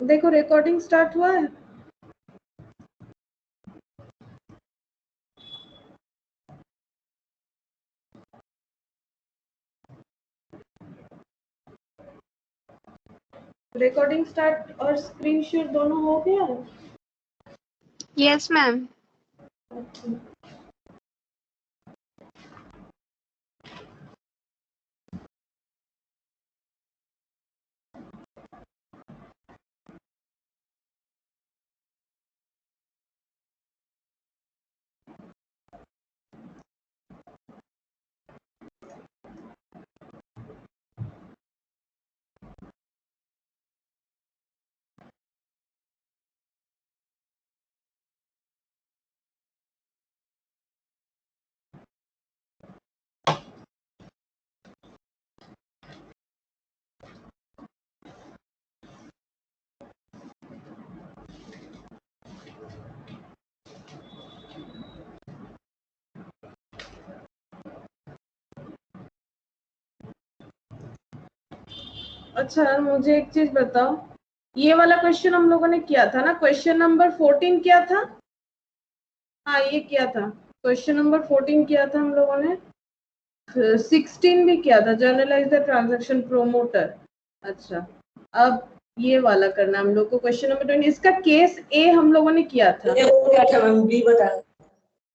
देखो recording start हुआ है। रिकॉर्डिंग स्टार्ट और स्क्रीन शेयर दोनों हो गया है? Yes ma'am. अच्छा मुझे एक चीज बताओ, ये वाला क्वेश्चन हम लोगों ने किया था ना, क्वेश्चन नंबर 14 किया था। हाँ ये किया था, क्वेश्चन नंबर 14 किया था हम लोगों ने, 16 भी किया था, जर्नलाइज द ट्रांजैक्शन प्रोमोटर। अच्छा अब ये वाला करना हम लोग को, क्वेश्चन नंबर 20। इसका केस ए हम लोगों ने किया था, बी बता।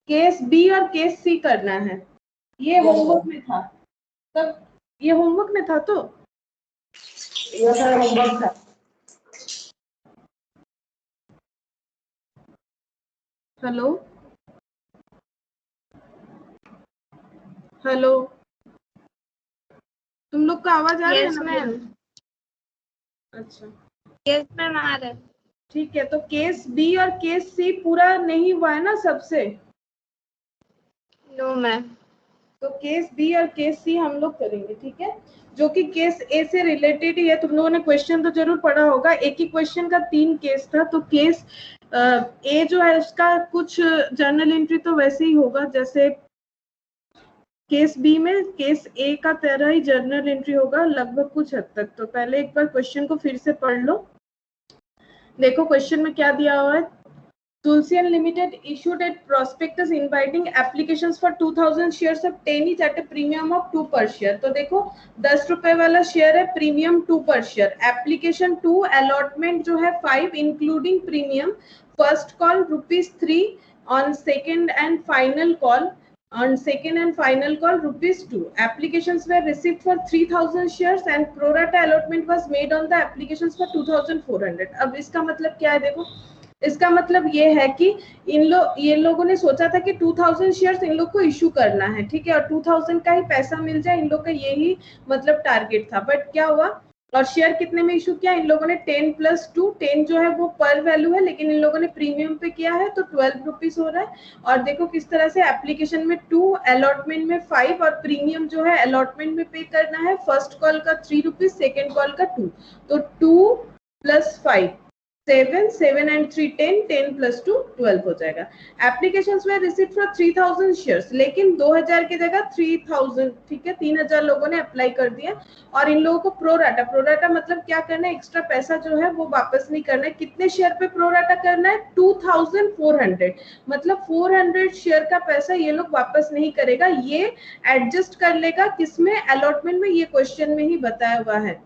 केस बी और केस सी करना है। ये होमवर्क में था, तब ये होमवर्क में था तो ये सर होमवर्क था। हेलो हेलो, तुम लोग का आवाज आ रहा है यस ना मैम। मेरा? अच्छा यस मैम आ रहा है। ठीक है, तो केस बी और केस सी पूरा नहीं हुआ है ना सबसे, नो मैम। तो केस बी और केस सी हम लोग करेंगे, ठीक है, जो कि केस ए से रिलेटेड ही है। तुम लोगों ने क्वेश्चन तो जरूर पढ़ा होगा, एक ही क्वेश्चन का 3 केस था। तो केस ए जो है उसका कुछ जर्नल एंट्री तो वैसे ही होगा जैसे केस बी में केस ए का तरह ही जर्नल एंट्री होगा लगभग कुछ हद तक। तो पहले एक बार क्वेश्चन को फिर से पढ़ लो। देखो क्वेश्चन में क्या दिया हुआ है, Tulsian Limited issued a prospectus inviting applications for 2000 shares of 10 each at a premium of 2 per share। तो देखो 10 रुपए वाला शेयर है, प्रीमियम 2 पर शेयर, एप्लीकेशन 2, अलॉटमेंट जो है 5 including premium, first call ₹3 on second and final call, ₹2। Applications were received for 3000 shares and pro rata allotment was made on the applications for 2400। अब इसका मतलब क्या है, देखो इसका मतलब ये है कि ये लोगों ने सोचा था कि 2000 शेयर्स इन लोग को इशू करना है, ठीक है, और 2000 का ही पैसा मिल जाए, इन लोग का यही मतलब टारगेट था। बट क्या हुआ, और शेयर कितने में इशू किया इन लोगों ने, 10 + 2, 10 जो है वो पर वैल्यू है, लेकिन इन लोगों ने प्रीमियम पे किया है तो 12 रुपीज हो रहा है। और देखो किस तरह से, एप्लीकेशन में 2, अलॉटमेंट में 5, और प्रीमियम जो है अलॉटमेंट में पे करना है, फर्स्ट कॉल का 3 रुपीज, सेकेंड कॉल का 2, तो 2 + 5 7, 7 and 3 10, 10 + 2 12 हो जाएगा। एप्लीकेशंस में रिसीव्ड फॉर 3000 शेयर्स, लेकिन 2000 की जगह 3000, ठीक है, 3000 लोगों ने अप्लाई कर दिया। और इन लोगों को प्रो राटा मतलब क्या करना है, एक्स्ट्रा पैसा जो है वो वापस नहीं करना है। कितने शेयर पे प्रो राटा करना है, 2400, मतलब 400 शेयर का पैसा ये लोग वापस नहीं करेगा, ये एडजस्ट कर लेगा किसमें, अलॉटमेंट में। ये क्वेश्चन में ही बताया हुआ है।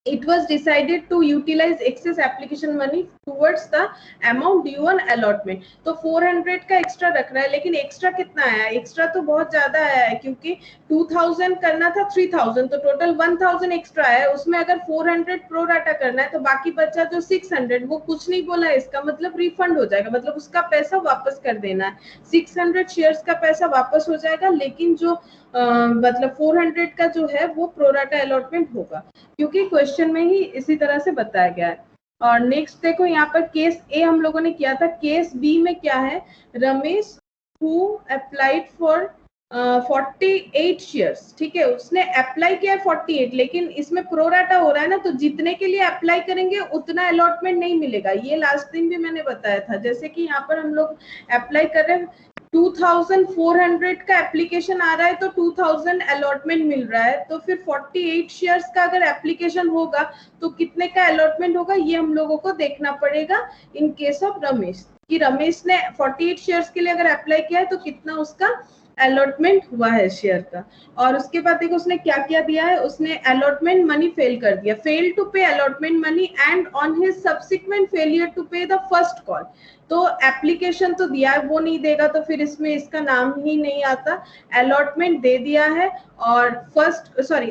It was decided to utilize excess application money towards the amount due on allotment। तो 400 का एक्स्ट्रा रखना है, लेकिन एक्स्ट्रा कितना आया, एक्स्ट्रा तो बहुत ज्यादा आया है, क्योंकि 2000 करना था 3000, तो टोटल 1000 एक्स्ट्रा है। उसमें अगर 400 प्रो राटा करना है तो बाकी बचा जो 600, वो कुछ नहीं बोला है, इसका मतलब रिफंड हो जाएगा, मतलब उसका पैसा वापस कर देना है। 600 शेयर्स का पैसा वापस हो जाएगा, लेकिन जो मतलब 400 का जो है वो प्रो राटा अलॉटमेंट होगा, क्योंकि क्वेश्चन में ही इसी तरह से बताया गया है। और नेक्स्ट देखो यहाँ पर केस ए हम लोगों ने किया था, केस बी में क्या है, Ramesh who applied for 48 shares, ठीक है, उसने अप्लाई किया है 48, लेकिन इसमें प्रोराटा हो रहा है ना, तो जितने के लिए अप्लाई करेंगे उतना अलॉटमेंट नहीं मिलेगा। ये लास्ट दिन भी मैंने बताया था, जैसे कि यहाँ पर हम लोग अप्लाई कर रहे हैं 2400 का एप्लीकेशन आ रहा है तो 2000 अलॉटमेंट मिल रहा है, तो फिर 48 शेयर्स का अगर एप्लीकेशन होगा तो कितने का अलॉटमेंट होगा ये हम लोगों को देखना पड़ेगा इन केस ऑफ रमेश, कि रमेश ने 48 शेयर्स के लिए अगर अप्लाई किया है तो कितना उसका अलॉटमेंट हुआ है शेयर का। और उसके बाद देखो उसने क्या क्या दिया है, उसने अलॉटमेंट मनी फेल कर दिया, fail to pay allotment money and on his subsequent failure to pay the first call. तो एप्लीकेशन तो दिया है वो नहीं देगा तो फिर इसमें इसका नाम ही नहीं आता। अलॉटमेंट दे दिया है और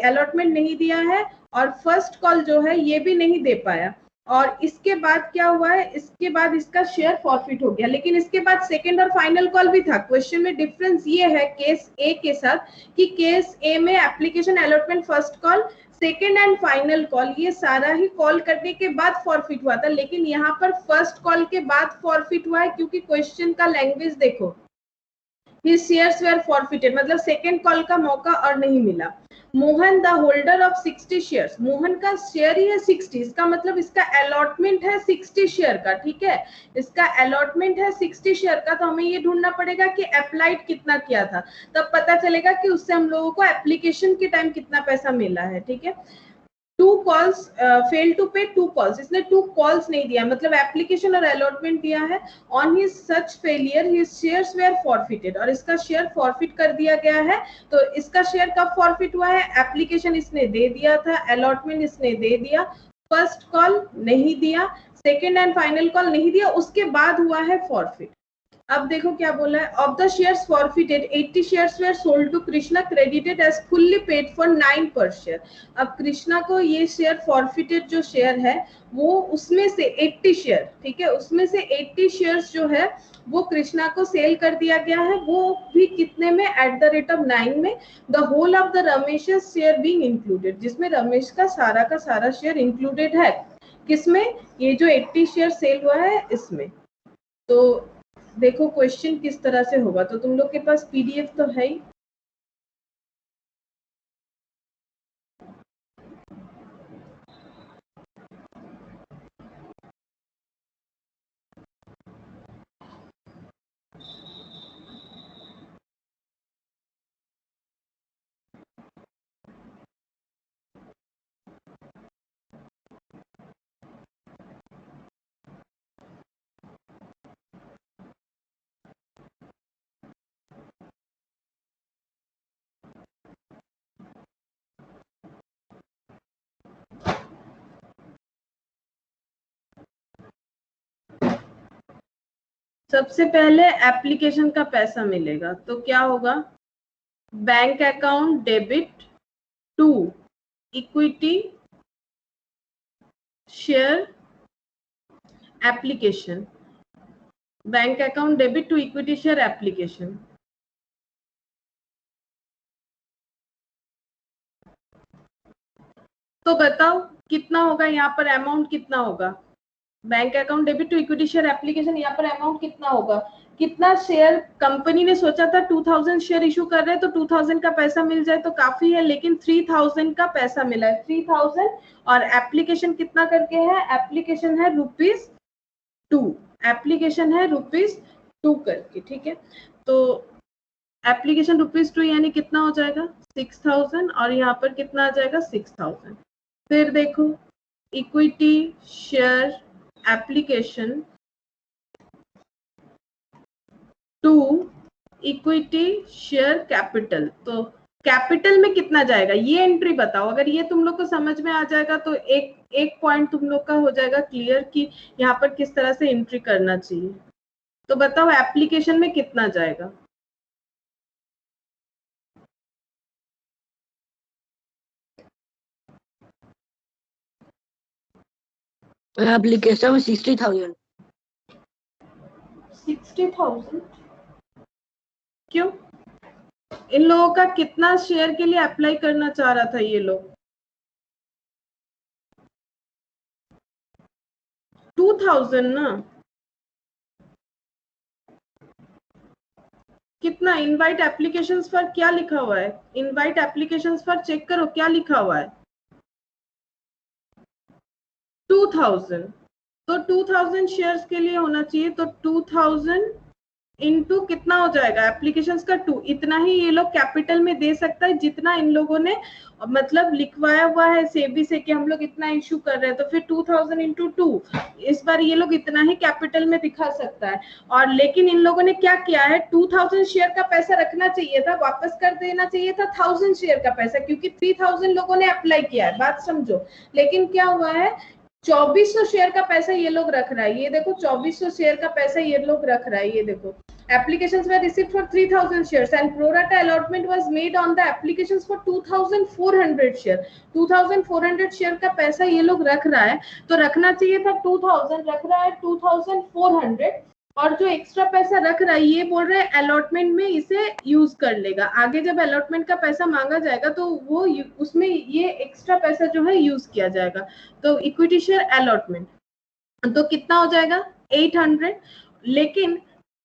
अलॉटमेंट नहीं दिया है और फर्स्ट कॉल जो है ये भी नहीं दे पाया। और इसके बाद क्या हुआ है, इसके बाद इसका शेयर फॉरफिट हो गया, लेकिन इसके बाद सेकंड और फाइनल कॉल भी था। क्वेश्चन में डिफरेंस ये है केस ए के साथ कि केस ए में application allotment first call second and final call ये सारा ही कॉल करने के बाद फॉरफिट हुआ था, लेकिन यहाँ पर फर्स्ट कॉल के बाद फॉरफिट हुआ है क्योंकि क्वेश्चन का लैंग्वेज देखो, his shares were forfeited, मतलब सेकेंड कॉल का मौका और नहीं मिला। Mohan the holder of 60 shares, Mohan का शेयर ही है 60, इसका मतलब इसका अलॉटमेंट है 60 शेयर का, ठीक है, इसका अलॉटमेंट है 60 शेयर का। तो हमें ये ढूंढना पड़ेगा कि अप्लाइड कितना किया था, तब पता चलेगा कि उससे हम लोगों को एप्लीकेशन के टाइम कितना पैसा मिला है, ठीक है। 2 कॉल्स फेल टू पे 2 कॉल्स, इसने 2 कॉल्स नहीं दिया, मतलब एप्लीकेशन और अलॉटमेंट दिया है। On his such failure his shares where forfeited, और इसका शेयर फॉरफिट कर दिया गया है। तो इसका शेयर कब फॉरफिट हुआ है, एप्लीकेशन इसने दे दिया था, अलॉटमेंट इसने दे दिया, फर्स्ट कॉल नहीं दिया, सेकेंड एंड फाइनल कॉल नहीं दिया, उसके बाद हुआ है फॉरफिट। अब देखो क्या बोला है, of the shares forfeited 80 shares were sold to Krishna credited as fully paid for 9 per share. अब कृष्णा को ये शेयर फॉरफिटेड जो शेयर है वो उसमें से 80 शेयर, ठीक है, उसमें से 80 शेयर्स जो है वो कृष्णा को सेल कर दिया गया है, वो भी कितने में, एट द रेट ऑफ 9 में। The whole of the Ramesh share being included, जिसमें रमेश का सारा शेयर इंक्लूडेड है, किसमें, ये जो 80 शेयर सेल हुआ है इसमें। तो देखो क्वेश्चन किस तरह से होगा, तो तुम लोग के पास पीडीएफ तो है ही, सबसे पहले एप्लीकेशन का पैसा मिलेगा तो क्या होगा, bank account debit to equity share application, bank account debit to equity share application. तो बताओ कितना होगा यहाँ पर, अमाउंट कितना होगा, bank account debit to equity share application, यहाँ पर अमाउंट कितना होगा, कितना शेयर कंपनी ने सोचा था 2000 शेयर इशू कर रहे हैं तो 2000 का पैसा मिल जाए तो काफी है, लेकिन 3000 का पैसा मिला है, 3000, और एप्लीकेशन कितना करके है, एप्लीकेशन है ₹2, एप्लीकेशन है ₹2 करके, ठीक है। तो एप्लीकेशन ₹2 यानी कितना हो जाएगा 6000, और यहाँ पर कितना आ जाएगा 6000। फिर देखो equity share application to equity share capital, तो कैपिटल में कितना जाएगा ये एंट्री बताओ। अगर ये तुम लोग को समझ में आ जाएगा तो एक पॉइंट तुम लोग का हो जाएगा क्लियर कि यहाँ पर किस तरह से एंट्री करना चाहिए। तो बताओ एप्लीकेशन में कितना जाएगा, एप्लीकेशन में 60,000। 60,000 क्यों, इन लोगों का कितना शेयर के लिए अप्लाई करना चाह रहा था ये लोग, 2000 ना, कितना, इनवाइट एप्लीकेशंस पर क्या लिखा हुआ है, इनवाइट एप्लीकेशंस पर चेक करो क्या लिखा हुआ है, 2000, तो 2000 शेयर्स के लिए होना चाहिए, तो 2000 इनटू कितना हो जाएगा एप्लीकेशंस का 2, इतना ही ये लोग कैपिटल में दे सकता है जितना इन लोगों ने मतलब लिखवाया हुआ है सेबी से कि हम लोग इतना इशू कर रहे हैं, तो फिर 2000 इंटू 2 इस बार ये लोग इतना ही कैपिटल में दिखा सकता है। और लेकिन इन लोगों ने क्या किया है, 2000 शेयर का पैसा रखना चाहिए था, वापस कर देना चाहिए था 1000 शेयर का पैसा, क्योंकि 3000 लोगों ने अप्लाई किया है, बात समझो। लेकिन क्या हुआ है, 2400 शेयर का पैसा ये लोग रख रहा है, ये देखो 2400 शेयर का पैसा ये लोग रख रहा है, ये देखो applications were received for 3000 shares and pro rata allotment was made on the applications for 2400 share। 2400 share का पैसा ये लोग रख रहा है, तो रखना चाहिए था 2000, रख रहा है 2400, और जो एक्स्ट्रा पैसा रख रहा है ये बोल रहा है अलॉटमेंट में इसे यूज कर लेगा, आगे जब अलॉटमेंट का पैसा मांगा जाएगा तो वो उसमें ये एक्स्ट्रा पैसा जो है यूज किया जाएगा। तो इक्विटी शेयर अलॉटमेंट तो कितना हो जाएगा 800, लेकिन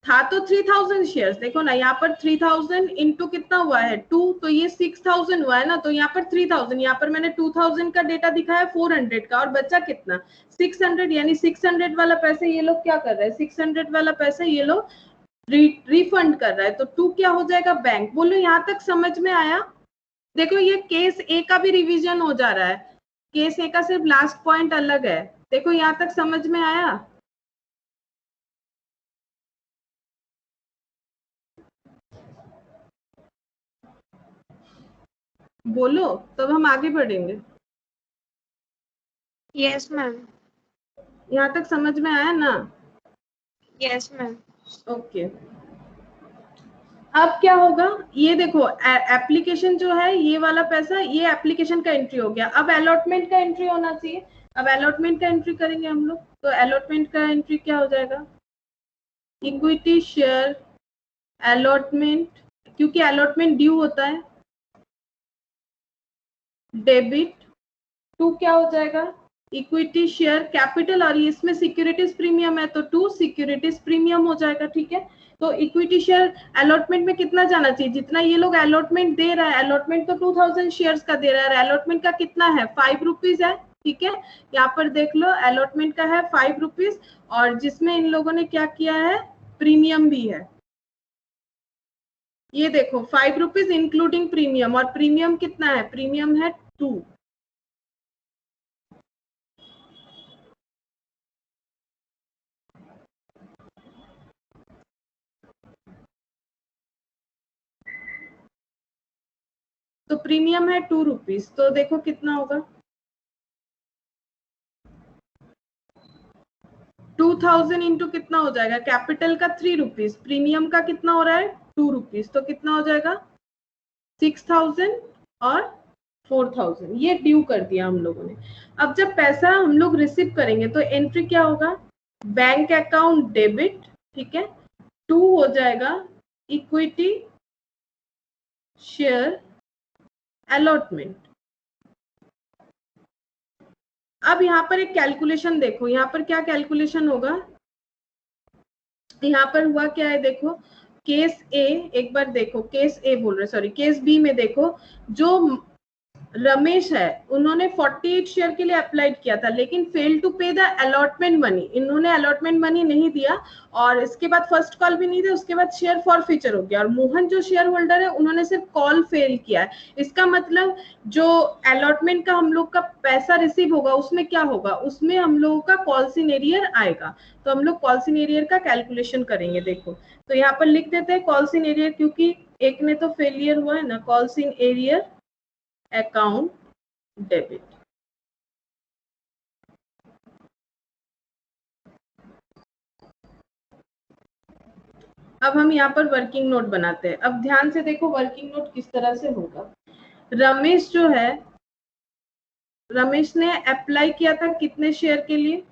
था तो 3000 शेयर्स, देखो ना यहाँ पर 3000 इंटू कितना हुआ है 2, तो ये 6000 हुआ है ना, तो यहाँ पर 3000, यहाँ पर मैंने 2000 का डेटा दिखाया 400 का, और बचा कितना 600, यानी 600 वाला पैसा ये लोग क्या कर रहे हैं, 600 वाला पैसा ये लोग रिफंड कर रहा है। तो 2 क्या हो जाएगा बैंक। बोलो यहाँ तक समझ में आया। देखो ये केस ए का भी रिवीजन हो जा रहा है, केस ए का सिर्फ लास्ट पॉइंट अलग है। देखो यहाँ तक समझ में आया। बोलो तब हम आगे बढ़ेंगे। Yes ma'am. यहाँ तक समझ में आया ना? Yes ma'am. ओके, अब क्या होगा ये देखो, एप्लीकेशन जो है ये वाला पैसा ये एप्लीकेशन का एंट्री हो गया, अब अलॉटमेंट का एंट्री होना चाहिए। अब अलॉटमेंट का एंट्री करेंगे हम लोग, तो अलॉटमेंट का एंट्री क्या हो जाएगा, इक्विटी शेयर अलॉटमेंट, क्योंकि अलॉटमेंट ड्यू होता है, डेबिट 2 क्या हो जाएगा इक्विटी शेयर कैपिटल, और इसमें सिक्योरिटीज प्रीमियम है तो 2 सिक्योरिटीज प्रीमियम हो जाएगा। ठीक है, तो इक्विटी शेयर अलॉटमेंट में कितना जाना चाहिए, जितना ये लोग अलॉटमेंट दे रहा है, अलॉटमेंट तो 2000 शेयर्स का दे रहा है, अलॉटमेंट का कितना है 5 रुपीज है। ठीक है, यहाँ पर देख लो अलॉटमेंट का है 5 रुपीज, और जिसमें इन लोगों ने क्या किया है प्रीमियम भी है, ये देखो 5 रुपीज इंक्लूडिंग प्रीमियम, और प्रीमियम कितना है, प्रीमियम है 2। तो प्रीमियम है 2 रुपीज, तो देखो कितना होगा 2000 इंटू कितना हो जाएगा, कैपिटल का 3 रुपीज, प्रीमियम का कितना हो रहा है 2 रुपीज, तो कितना हो जाएगा 6000 और 4000, ये ड्यू कर दिया हम लोगों ने। अब जब पैसा हम लोग रिसीव करेंगे तो एंट्री क्या होगा, बैंक अकाउंट डेबिट, ठीक है, 2 हो जाएगा इक्विटी शेयर अलॉटमेंट। अब यहाँ पर एक कैलकुलेशन देखो, यहाँ पर क्या कैलकुलेशन होगा, यहाँ पर हुआ क्या है देखो, केस ए, एक बार देखो केस ए बोल रहे, सॉरी केस बी में देखो, जो रमेश है उन्होंने 48 शेयर के लिए अप्लाइड किया था, लेकिन fail to pay the allotment money, इन्होंने अलॉटमेंट मनी नहीं दिया, और इसके बाद फर्स्ट कॉल भी नहीं दिया, उसके बाद शेयर फॉरफीचर हो गया, और मोहन जो शेयर होल्डर है उन्होंने सिर्फ कॉल फेल किया है। इसका मतलब जो अलॉटमेंट का हम लोग का पैसा रिसीव होगा उसमें क्या होगा, उसमें हम लोगों का कॉल्स इन एरियर आएगा, तो हम लोग कॉल्स इन एरियर का कैलकुलेशन करेंगे। देखो तो यहाँ पर लिख देते हैं कॉल्स इन एरियर, क्योंकि एक में तो फेलियर हुआ है ना, calls in arrear account debit. अब हम यहाँ पर वर्किंग नोट बनाते हैं। अब ध्यान से देखो वर्किंग नोट किस तरह से होगा। रमेश जो है, रमेश ने अप्लाई किया था कितने शेयर के लिए,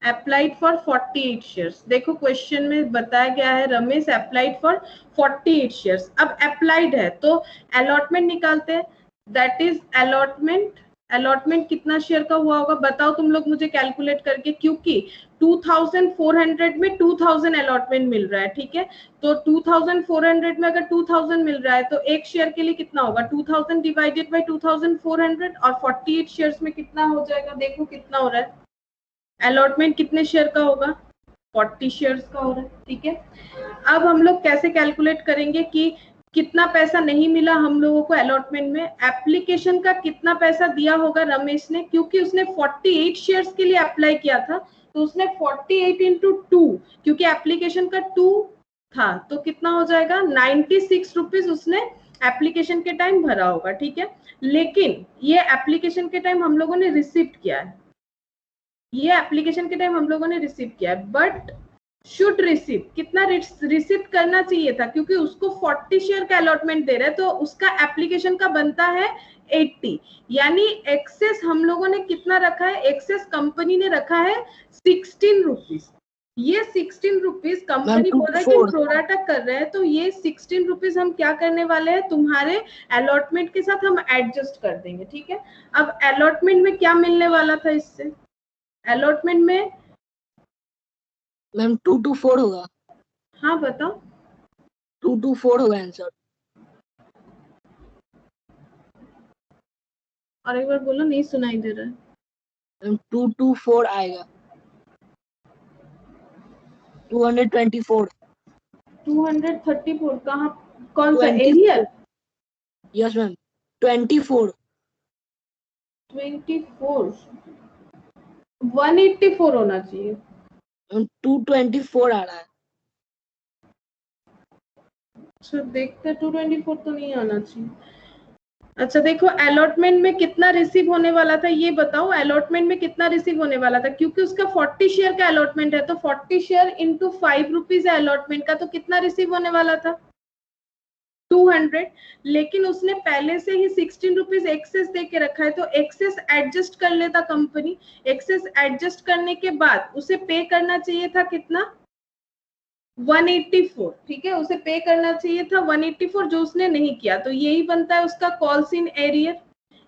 अप्लाइड फॉर 48 शेयर्स। देखो क्वेश्चन में बताया गया है रमेश अप्लाइड फॉर 48 शेयर्स। अब अप्लाइड है तो अलॉटमेंट निकालते हैं, दैट इज अलॉटमेंट, अलॉटमेंट कितना शेयर का हुआ होगा बताओ तुम लोग मुझे कैलकुलेट करके, क्योंकि 2400 में 2000 अलॉटमेंट मिल रहा है। ठीक है, तो 2400 में अगर 2000 मिल रहा है तो एक शेयर के लिए कितना होगा 2000 डिवाइडेड बाय 2400, और 48 शेयर्स में कितना हो जाएगा, देखो कितना हो रहा है, अलॉटमेंट कितने शेयर का होगा 40 शेयर्स का हो रहा है, ठीक है। अब हम लोग कैसे कैलकुलेट करेंगे कि कितना पैसा नहीं मिला हम लोगों को अलॉटमेंट में। एप्लीकेशन का कितना पैसा दिया होगा रमेश ने, क्योंकि उसने 48 शेयर्स के लिए अप्लाई किया था, तो उसने 48 इंटू 2, क्योंकि एप्लीकेशन का 2 था, तो कितना हो जाएगा 96 रुपीज उसने एप्लीकेशन के टाइम भरा होगा, ठीक है। लेकिन ये एप्लीकेशन के टाइम हम लोगों ने रिसीव किया है, ये एप्लीकेशन के टाइम हम लोगों ने रिसीव किया है, बट शुड रिसीव कितना रिसीव करना चाहिए था, क्योंकि उसको 40 शेयर का अलॉटमेंट दे रहे हैं, तो उसका एप्लीकेशन का बनता है 80, यानी एक्सेस हम लोगों ने कितना रखा है, एक्सेस कंपनी ने रखा है 16 रुपीज। ये 16 रुपीज कंपनी बोल रहा है कि हम प्रोराटा कर रहे हैं, तो ये 16 रुपीज हम क्या करने वाले हैं, तुम्हारे अलॉटमेंट के साथ हम एडजस्ट कर देंगे, ठीक है। अब अलॉटमेंट में क्या मिलने वाला था इससे, अलॉटमेंट में मैम 224 होगा। हाँ बताओ। 224 होगा आंसर। और एक बार बोलो, नहीं सुनाई दे रहा है। मैम 224 आएगा। 224। 234 कहाँ, कौन सा एरियर? Yes ma'am 24। 24 184 होना चाहिए। 224 आ रहा है। अच्छा देखते, 224 तो नहीं आना चाहिए। अच्छा देखो, अलॉटमेंट में कितना रिसीव होने वाला था ये बताओ, अलॉटमेंट में कितना रिसीव होने वाला था, क्योंकि उसका 40 शेयर का अलॉटमेंट है, तो 40 शेयर इंटू 5 रुपीज है अलॉटमेंट का, तो कितना रिसीव होने वाला था 200। लेकिन उसने पहले से ही 16 रुपीज एक्सेस दे के रखा है, तो एक्सेस एडजस्ट कर लेता कंपनी। एक्सेस एडजस्ट करने के बाद उसे पे करना चाहिए था कितना, 184, ठीक है, उसे पे करना चाहिए था 184, जो उसने नहीं किया, तो यही बनता है उसका कॉल्स इन एरियर,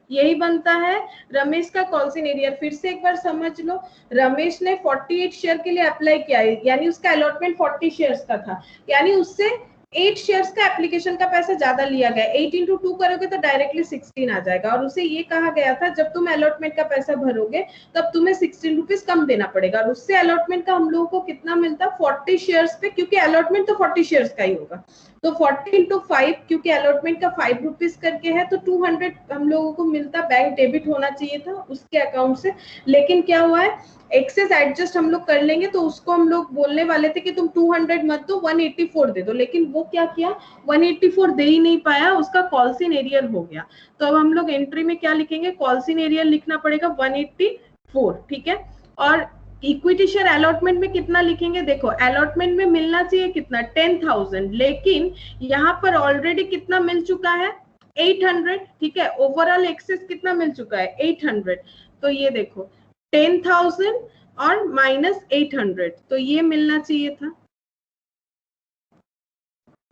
यही बनता है रमेश का कॉल्स इन एरियर। फिर से एक बार समझ लो, रमेश ने 48 शेयर के लिए अप्लाई किया है, यानी उसका अलॉटमेंट 40 शेयर्स का था, यानी उससे 8 शेयर्स का एप्लीकेशन का पैसा ज्यादा लिया गया। 8 इंटू 2 करोगे तो डायरेक्टली 16 आ जाएगा, और उसे ये कहा गया था जब तुम अलॉटमेंट का पैसा भरोगे तब तुम्हें 16 रुपीज कम देना पड़ेगा, और उससे अलॉटमेंट का हम लोगों को कितना मिलता 40 शेयर्स पे, क्योंकि अलॉटमेंट तो 40 शेयर्स का ही होगा, तो 40 इंटू 5, क्योंकि अलॉटमेंट का 5 रुपीज करके है, तो 200 हम लोगों को मिलता, बैंक डेबिट होना चाहिए था उसके अकाउंट से। लेकिन क्या हुआ है, एक्सेस एडजस्ट हम लोग कर लेंगे, तो उसको हम लोग बोलने वाले थे कि तुम 200 मत दो, 184 दे दो, लेकिन वो क्या किया, 184 दे ही नहीं पाया, उसका कॉल्स इन एरियर हो गया। तो अब हम लोग एंट्री में क्या लिखेंगे, कॉल्स इन एरियर लिखना पड़ेगा 184, ठीक है। और इक्विटी शेयर अलॉटमेंट में कितना लिखेंगे, देखो अलॉटमेंट में मिलना चाहिए कितना 10,000, लेकिन यहाँ पर ऑलरेडी कितना मिल चुका है 800, ठीक है। ओवरऑल एक्सेस कितना मिल चुका है 800, तो ये देखो 10,000 और माइनस 800, तो ये मिलना चाहिए था।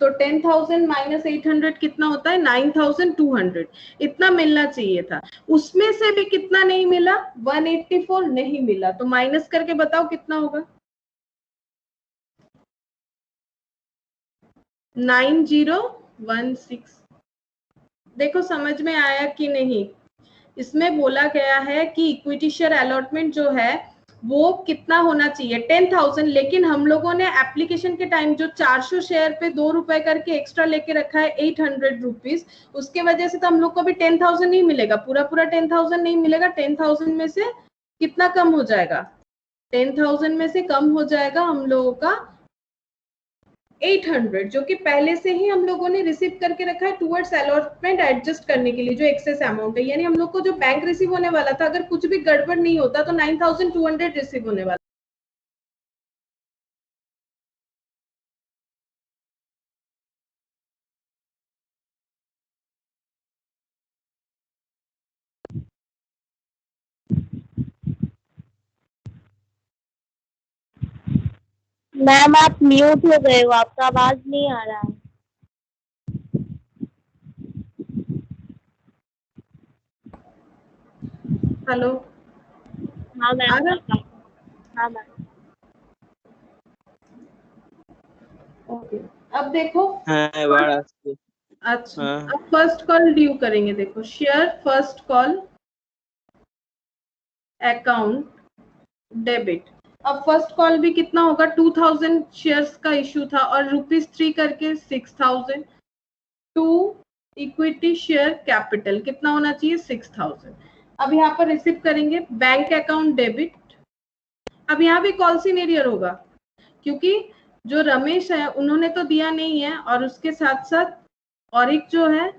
तो 10,000 माइनस 800 कितना होता है 9,200, इतना मिलना चाहिए था। उसमें से भी कितना नहीं मिला, 184 नहीं मिला, तो माइनस करके बताओ कितना होगा, 9016। देखो समझ में आया कि नहीं, इसमें बोला गया है कि इक्विटी शेयर अलॉटमेंट जो है वो कितना होना चाहिए 10,000, लेकिन हम लोगों ने एप्लीकेशन के टाइम जो 400 शेयर पे 2 रुपए करके एक्स्ट्रा लेके रखा है 800 रुपीज, उसके वजह से तो हम लोग को भी 10,000 नहीं मिलेगा, पूरा पूरा 10,000 नहीं मिलेगा। 10,000 में से कितना कम हो जाएगा, 10,000 में से कम हो जाएगा हम लोगों का 800, जो कि पहले से ही हम लोगों ने रिसीव करके रखा है टुवर्ड्स अलॉटमेंट एडजस्ट करने के लिए, जो एक्सेस अमाउंट है, यानी हम लोग को जो बैंक रिसीव होने वाला था, अगर कुछ भी गड़बड़ नहीं होता तो 9,200 रिसीव होने वाला। मैम आप म्यूट हो गए हो, आपका आवाज नहीं आ रहा है। हेलो, हाँ मैम। हाँ मैम। ओके, अब देखो अच्छा, हाँ। अब फर्स्ट कॉल ड्यू करेंगे। देखो share first call account debit, अब फर्स्ट कॉल भी कितना होगा, 2000 शेयर्स का इश्यू था और ₹3 करके 6000। टू इक्विटी शेयर कैपिटल कितना होना चाहिए, 6000। अब यहाँ पर रिसीव करेंगे बैंक अकाउंट डेबिट। अब यहाँ भी कॉल सिनेरियर होगा क्योंकि जो रमेश है उन्होंने तो दिया नहीं है, और उसके साथ साथ और एक जो है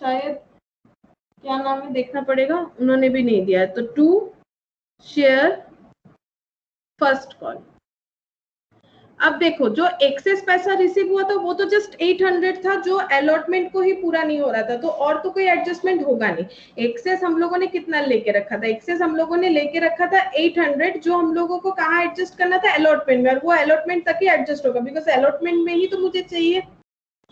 शायद क्या नाम है देखना पड़ेगा, उन्होंने भी नहीं दिया है। तो टू शेयर फर्स्ट कॉल। अब देखो जो एक्सेस पैसा रिसीव हुआ था वो तो जस्ट 800 था, जो अलॉटमेंट को ही पूरा नहीं हो रहा था, तो और तो कोई एडजस्टमेंट होगा नहीं। एक्सेस हम लोगों ने कितना लेके रखा था, एक्सेस हम लोगों ने लेके रखा था 800, जो हम लोगों को कहाँ एडजस्ट करना था, अलॉटमेंट में, और वो अलॉटमेंट तक ही एडजस्ट होगा बिकॉज अलॉटमेंट में ही तो मुझे चाहिए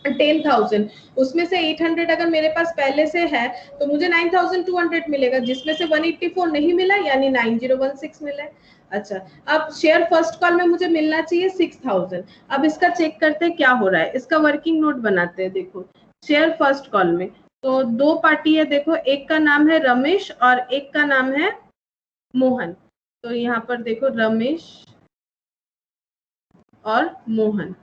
10,000। उसमें से 800 अगर मेरे पास पहले से है तो मुझे 9,200 मिलेगा, जिसमें से 184 नहीं मिला यानी 9016 मिला। अच्छा, अब शेयर फर्स्ट कॉल में मुझे मिलना चाहिए 6000। अब इसका चेक करते हैं क्या हो रहा है, इसका वर्किंग नोट बनाते हैं। देखो शेयर फर्स्ट कॉल में तो दो पार्टी है, देखो एक का नाम है रमेश और एक का नाम है मोहन। तो यहाँ पर देखो रमेश और मोहन,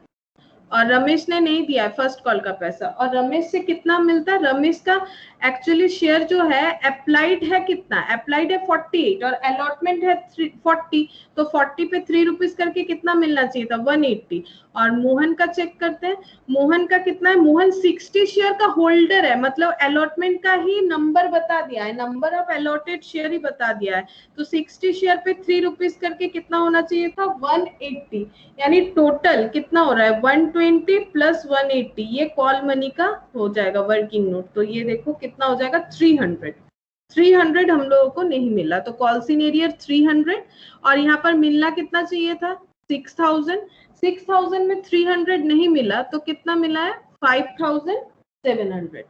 और रमेश ने नहीं दिया है फर्स्ट कॉल का पैसा, और रमेश से कितना मिलता है, रमेश का एक्चुअली शेयर जो है अप्लाइड है कितना, अप्लाइड है 48 और अलॉटमेंट है 40, तो 40 पे 3 रुपीज करके कितना मिलना चाहिए था, 180। और मोहन का चेक करते हैं, मोहन का कितना है, मोहन 60 शेयर का होल्डर है, मतलब अलॉटमेंट का ही नंबर बता दिया है, नंबर ऑफ अलॉटेड शेयर ही बता दिया है। तो 60 शेयर पे 3 रुपीज करके कितना होना चाहिए था, 180, यानी टोटल कितना हो रहा है 120 प्लस 180, ये कॉल मनी का हो जाएगा वर्किंग नोट। तो ये देखो कितना हो जाएगा 300 हम लोगों को नहीं मिला, तो कॉल सिनेरियर 300, और यहाँ पर मिलना कितना चाहिए था 6000 में 300 नहीं मिला तो कितना मिला है 5700।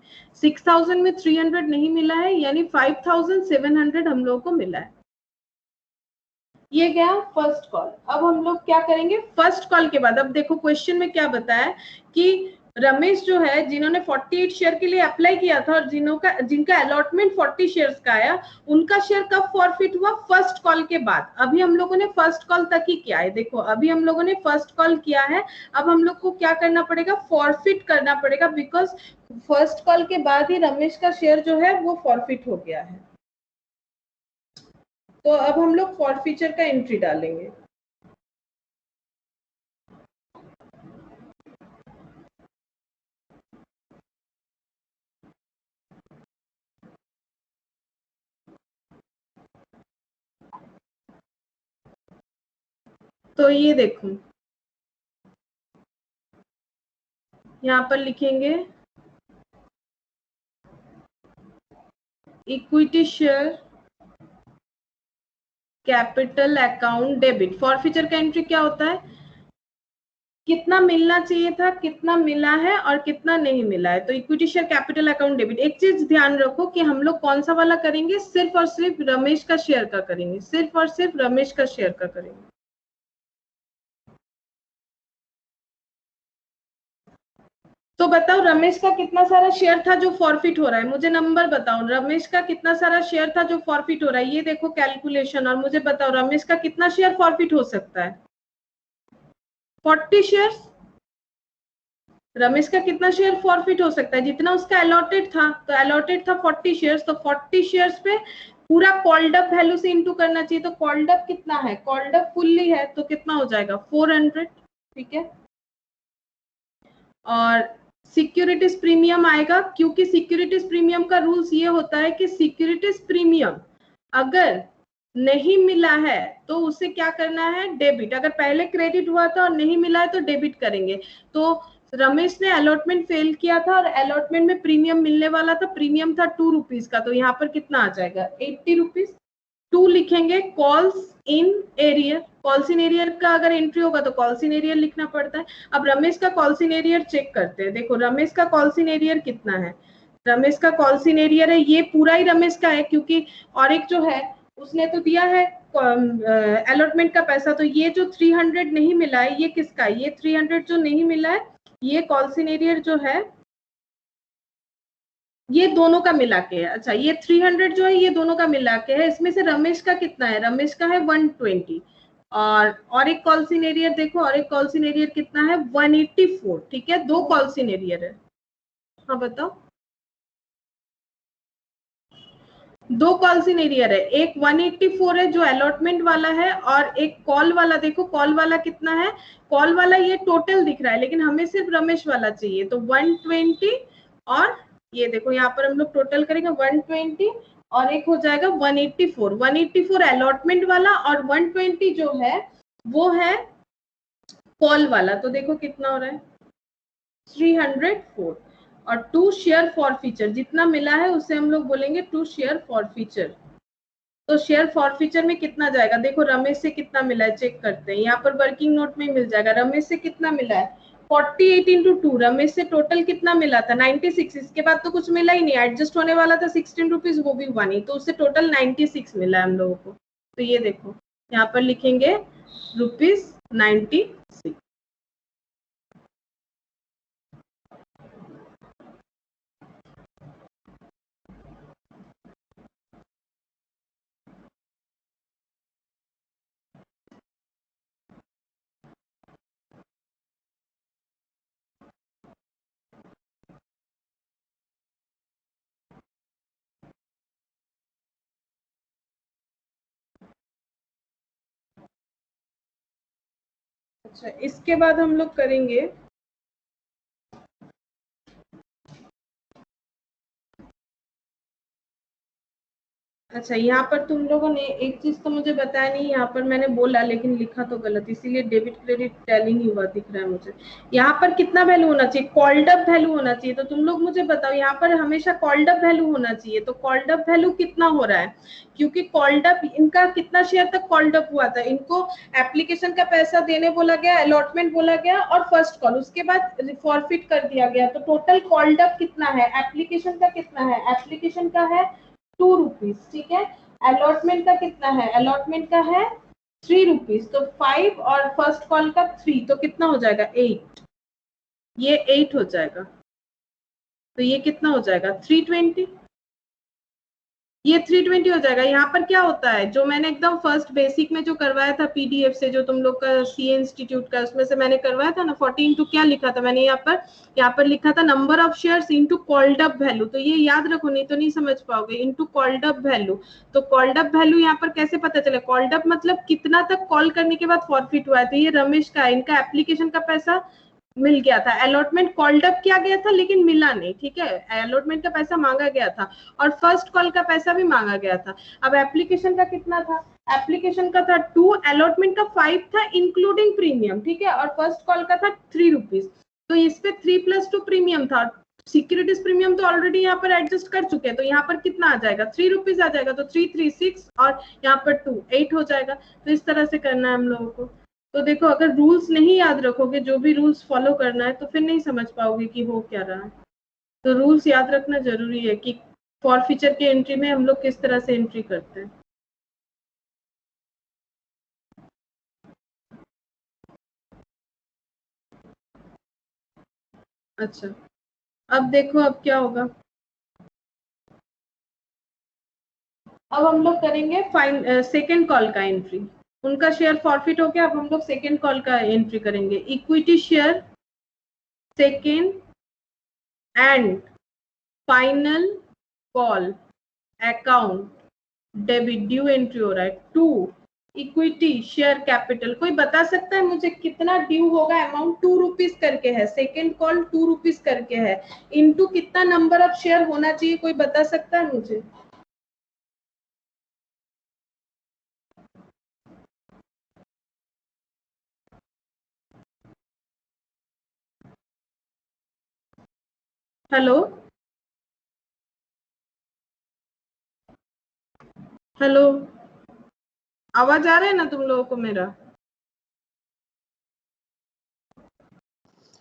6000 में 300 नहीं मिला है यानी 5700 हम लोगों को मिला है। ये गया फर्स्ट कॉल। अब हम लोग क्या करेंगे फर्स्ट कॉल के बाद, अब देखो क्वेश्चन में क्या बताया कि रमेश जो है जिन्होंने 48 शेयर के लिए अप्लाई किया था और जिनका अलॉटमेंट 40 शेयर्स का आया, उनका शेयर कब फॉरफिट हुआ, फर्स्ट कॉल के बाद। अभी हम लोगों ने फर्स्ट कॉल तक ही किया है, देखो अभी हम लोगों ने फर्स्ट कॉल किया है, अब हम लोग को क्या करना पड़ेगा, फॉरफिट करना पड़ेगा, बिकॉज फर्स्ट कॉल के बाद ही रमेश का शेयर जो है वो फॉरफिट हो गया है। तो अब हम लोग फॉरफीचर का एंट्री डालेंगे। तो ये देखो यहाँ पर लिखेंगे equity share capital account debit. Forfeiture का एंट्री क्या होता है, कितना मिलना चाहिए था, कितना मिला है और कितना नहीं मिला है। तो equity share capital account debit. एक चीज ध्यान रखो कि हम लोग कौन सा वाला करेंगे, सिर्फ और सिर्फ रमेश का शेयर का करेंगे, सिर्फ और सिर्फ रमेश का शेयर का करेंगे। तो बताओ रमेश का कितना सारा शेयर था जो फॉरफिट हो रहा है, मुझे नंबर बताओ, रमेश का कितना सारा शेयर था जो फॉरफिट हो रहा है, ये देखो कैलकुलेशन, और मुझे बताओ रमेश का कितना शेयर फॉरफिट हो सकता है, 40 शेयर्स। रमेश का कितना शेयर फॉरफिट हो सकता है, जितना उसका अलॉटेड था, तो अलॉटेड था 40 शेयर्स, तो 40 शेयर्स पे पूरा कॉल्ड अप वैल्यू से इंटू करना चाहिए। तो कॉल्ड अप कितना है, कॉल्ड अप फुल्ली है तो कितना हो जाएगा 400, ठीक है। और सिक्योरिटीज प्रीमियम आएगा, क्योंकि सिक्योरिटीज प्रीमियम का रूल्स ये होता है कि सिक्योरिटीज प्रीमियम अगर नहीं मिला है तो उसे क्या करना है, डेबिट। अगर पहले क्रेडिट हुआ था और नहीं मिला है तो डेबिट करेंगे। तो रमेश ने अलॉटमेंट फेल किया था और अलॉटमेंट में प्रीमियम मिलने वाला था, प्रीमियम था 2 रुपीज का, तो यहाँ पर कितना आ जाएगा 80 रुपीज। 2 लिखेंगे calls in arrear, calls in arrear का अगर एंट्री होगा तो कॉल्स इन एरियर लिखना पड़ता है। अब रमेश का कॉल्स इन एरियर चेक करते हैं, देखो रमेश का कॉल्स इन एरियर कितना है, रमेश का कॉल्स इन एरियर है, ये पूरा ही रमेश का है, क्योंकि और एक जो है उसने तो दिया है अलॉटमेंट का पैसा, तो ये जो 300 नहीं मिला है ये किसका है, ये 300 जो नहीं मिला है ये कॉल्स इन एरियर जो है ये दोनों का मिला के है। अच्छा, ये 300 जो है ये दोनों का मिला के है, इसमें से रमेश का कितना है, रमेश का है 120, और एक कॉल सिनेरियर देखो, और एक कॉल सिनेरियर कितना है 184, ठीक है, 2 कॉल सिनेरियर है। हाँ बताओ, 2 कॉल सिनेरियर है, एक 184 है जो अलॉटमेंट वाला है, और एक कॉल वाला। देखो कॉल वाला कितना है, कॉल वाला ये टोटल दिख रहा है, लेकिन हमें सिर्फ रमेश वाला चाहिए, तो 120, और ये देखो यहाँ पर हम लोग टोटल करेंगे 120, और एक हो जाएगा 184 अलॉटमेंट वाला, और 120 जो है वो है कॉल वाला। तो देखो कितना हो रहा है 304, और 2 शेयर फॉर फीचर जितना मिला है उसे हम लोग बोलेंगे 2 शेयर फॉर फीचर। तो शेयर फॉर फीचर में कितना जाएगा, देखो रमेश से कितना मिला है चेक करते हैं, यहाँ पर वर्किंग नोट में मिल जाएगा। रमेश से कितना मिला है 48 इंटू 2, रमेश से टोटल कितना मिला था 96, इसके बाद तो कुछ मिला ही नहीं, एडजस्ट होने वाला था 16 रुपीज, वो भी हुआ नहीं, तो उससे टोटल 96 मिला है हम लोगों को। तो ये देखो यहाँ पर लिखेंगे ₹96। अच्छा, इसके बाद हम लोग करेंगे अच्छा, यहाँ पर तुम लोगों ने एक चीज तो मुझे बताया नहीं, यहाँ पर मैंने बोला लेकिन लिखा तो गलत, इसीलिए डेबिट क्रेडिट टैलिंग ही हुआ दिख रहा है मुझे। यहाँ पर कितना वैल्यू होना चाहिए, कॉल्ड अप वैल्यू होना चाहिए, तो तुम लोग मुझे बताओ, यहाँ पर हमेशा कॉल्ड अप वैल्यू होना चाहिए, तो कॉल्ड अप वैल्यू कितना हो रहा है, क्योंकि कॉल्ड अप इनका कितना शेयर तक कॉल्ड अप हुआ था, इनको एप्लीकेशन का पैसा देने बोला गया, अलॉटमेंट बोला गया, और फर्स्ट कॉल, उसके बाद फॉरफिट कर दिया गया, तो टोटल कॉल्ड अप कितना है, एप्लीकेशन का कितना है, एप्लीकेशन का है 2 रुपीज, ठीक है, अलॉटमेंट का कितना है, अलॉटमेंट का है 3 रुपीज, तो 5 और फर्स्ट कॉल का 3, तो कितना हो जाएगा 8, ये 8 हो जाएगा, तो ये कितना हो जाएगा 320, ये 320 हो जाएगा। यहाँ पर क्या होता है, जो मैंने एकदम फर्स्ट बेसिक में जो करवाया था पीडीएफ से, जो तुम लोग का सीए इंस्टीट्यूट का, उसमें से मैंने करवाया था ना 40 इंटू क्या लिखा था मैंने, यहाँ पर लिखा था number of shares into called up value, तो ये याद रखो नहीं तो नहीं समझ पाओगे, इंटू कॉल्ड अप वैल्यू। तो कॉल्ड अप वैल्यू यहाँ पर कैसे पता चले, कॉल्ड अप मतलब कितना तक कॉल करने के बाद फॉरफिट हुआ है, तो ये रमेश का, इनका एप्लीकेशन का पैसा मिल गया था, अलॉटमेंट कॉल्ड अप किया गया था लेकिन मिला नहीं, ठीक है, अलॉटमेंट का पैसा मांगा गया था, और फर्स्ट कॉल का पैसा भी मांगा गया था। अब एप्लीकेशन का कितना था, एप्लीकेशन का था 2, अलॉटमेंट का 5 था इंक्लूडिंग प्रीमियम, ठीक है, और फर्स्ट कॉल का था 3 रुपीज, तो इस पे 3 + 2 प्रीमियम था, सिक्योरिटीज प्रीमियम तो ऑलरेडी यहाँ पर एडजस्ट कर चुके हैं, तो यहाँ पर कितना आ जाएगा 3 रुपीज आ जाएगा, तो 336 और यहाँ पर 2 8 हो जाएगा। तो इस तरह से करना है हम लोगों को। तो देखो अगर रूल्स नहीं याद रखोगे, जो भी रूल्स फॉलो करना है, तो फिर नहीं समझ पाओगे कि हो क्या रहा है। तो रूल्स याद रखना जरूरी है कि फॉर फीचर के एंट्री में हम लोग किस तरह से एंट्री करते हैं। अच्छा, अब देखो अब क्या होगा, अब हम लोग करेंगे सेकेंड कॉल का एंट्री, उनका शेयर फॉरफिट हो गया, अब हम लोग सेकेंड कॉल का एंट्री करेंगे, equity share second and final call account debit due entry हो रहा है 2 इक्विटी शेयर कैपिटल। कोई बता सकता है मुझे कितना ड्यू होगा, अमाउंट 2 रुपीज करके है, सेकेंड कॉल 2 रुपीज करके है, इनटू कितना नंबर ऑफ शेयर होना चाहिए, कोई बता सकता है मुझे। हेलो हेलो, आवाज आ रहा है ना तुम लोगों को मेरा?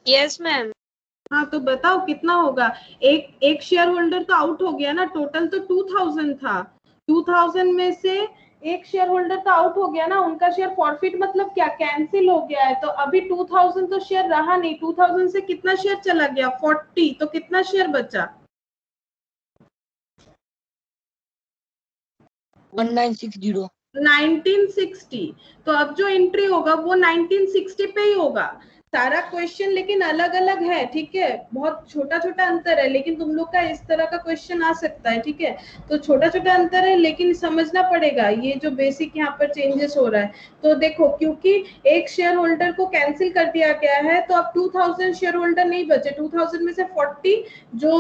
Yes ma'am. हाँ तो बताओ कितना होगा, एक शेयर होल्डर तो आउट हो गया ना, टोटल तो 2000 था, 2000 में से एक शेयर होल्डर तो आउट हो गया ना, उनका शेयर फॉरफिट मतलब क्या, कैंसिल हो गया है, तो अभी 2000 तो शेयर रहा नहीं, 2000 से कितना शेयर चला गया 40, तो कितना शेयर बचा 1960 1960, तो अब जो एंट्री होगा वो 1960 पे ही होगा सारा क्वेश्चन, लेकिन अलग अलग है, ठीक है, बहुत छोटा छोटा अंतर है, लेकिन तुम लोग का इस तरह का क्वेश्चन आ सकता है, ठीक है, तो छोटा छोटा अंतर है लेकिन समझना पड़ेगा ये जो बेसिक यहाँ पर चेंजेस हो रहा है। तो देखो क्योंकि एक शेयर होल्डर को कैंसिल कर दिया गया है तो अब 2000 शेयर होल्डर नहीं बचे, 2000 में से 40 जो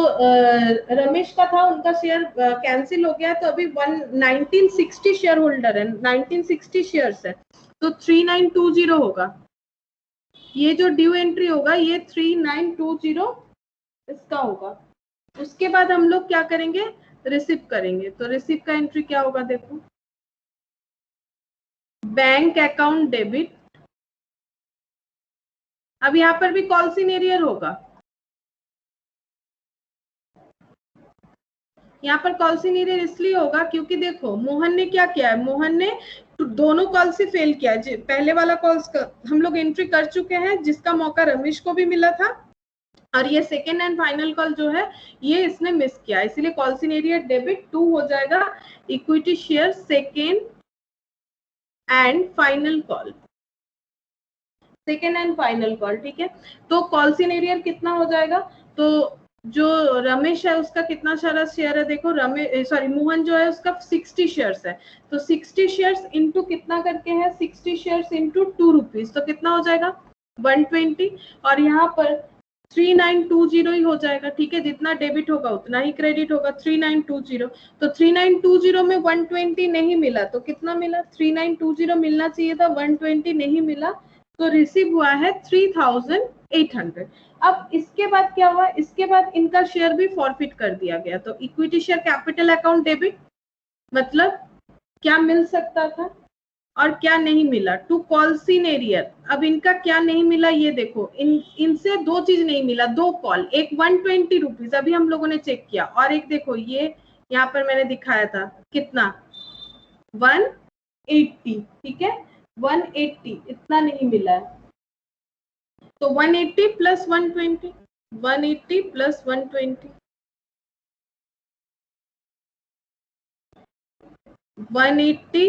रमेश का था उनका शेयर कैंसिल हो गया, तो अभी 1960 शेयर होल्डर है, 1960 शेयर्स है, तो 3920 होगा, ये जो ड्यू एंट्री होगा ये 3920 इसका होगा। उसके बाद हम लोग क्या करेंगे, रिसीव करेंगे, तो रिसीव का एंट्री क्या होगा देखो, बैंक अकाउंट डेबिट, अब यहाँ पर भी कॉल सिनेरियर होगा, यहाँ पर कॉल सिनेरियर इसलिए होगा क्योंकि देखो मोहन ने क्या किया है, मोहन ने दोनों कॉल से फेल किया है, पहले वाला कॉल्स का हम लोग एंट्री कर चुके हैं जिसका मौका रमेश को भी मिला था, और ये सेकेंड एंड फाइनल कॉल जो है ये इसने मिस किया, इसलिए कॉल सिनेरियर डेबिट 2 हो जाएगा, equity share second and final call, second and final call, ठीक है। तो कॉल सिनेरियर कितना हो जाएगा, तो जो रमेश है उसका कितना सारा शेयर है देखो, मोहन जो है उसका 60 शेयर्स है, तो 60 शेयर्स इंटू कितना करके है, 60 शेयर्स इंटू 2 रुपीज, तो कितना हो जाएगा 120, और यहाँ पर 3920 ही हो जाएगा, ठीक है, जितना डेबिट होगा उतना ही क्रेडिट होगा, 3920, तो 3920 में 120 नहीं मिला, तो कितना मिला, 3920 मिलना चाहिए था, 120 नहीं मिला, तो रिसीव हुआ है 3800। अब इसके बाद क्या हुआ, इसके बाद इनका शेयर भी फॉरफिट कर दिया गया, तो equity share capital account debit, मतलब क्या मिल सकता था और क्या नहीं मिला, टू कॉल सिनेरियर, अब इनका क्या नहीं मिला ये देखो, इनसे दो चीज नहीं मिला, दो कॉल, एक 120 रुपीज अभी हम लोगों ने चेक किया, और एक देखो ये यहाँ पर मैंने दिखाया था कितना 180, ठीक है, 180 इतना नहीं मिला है, तो 180 प्लस 120, 180 प्लस 120, 180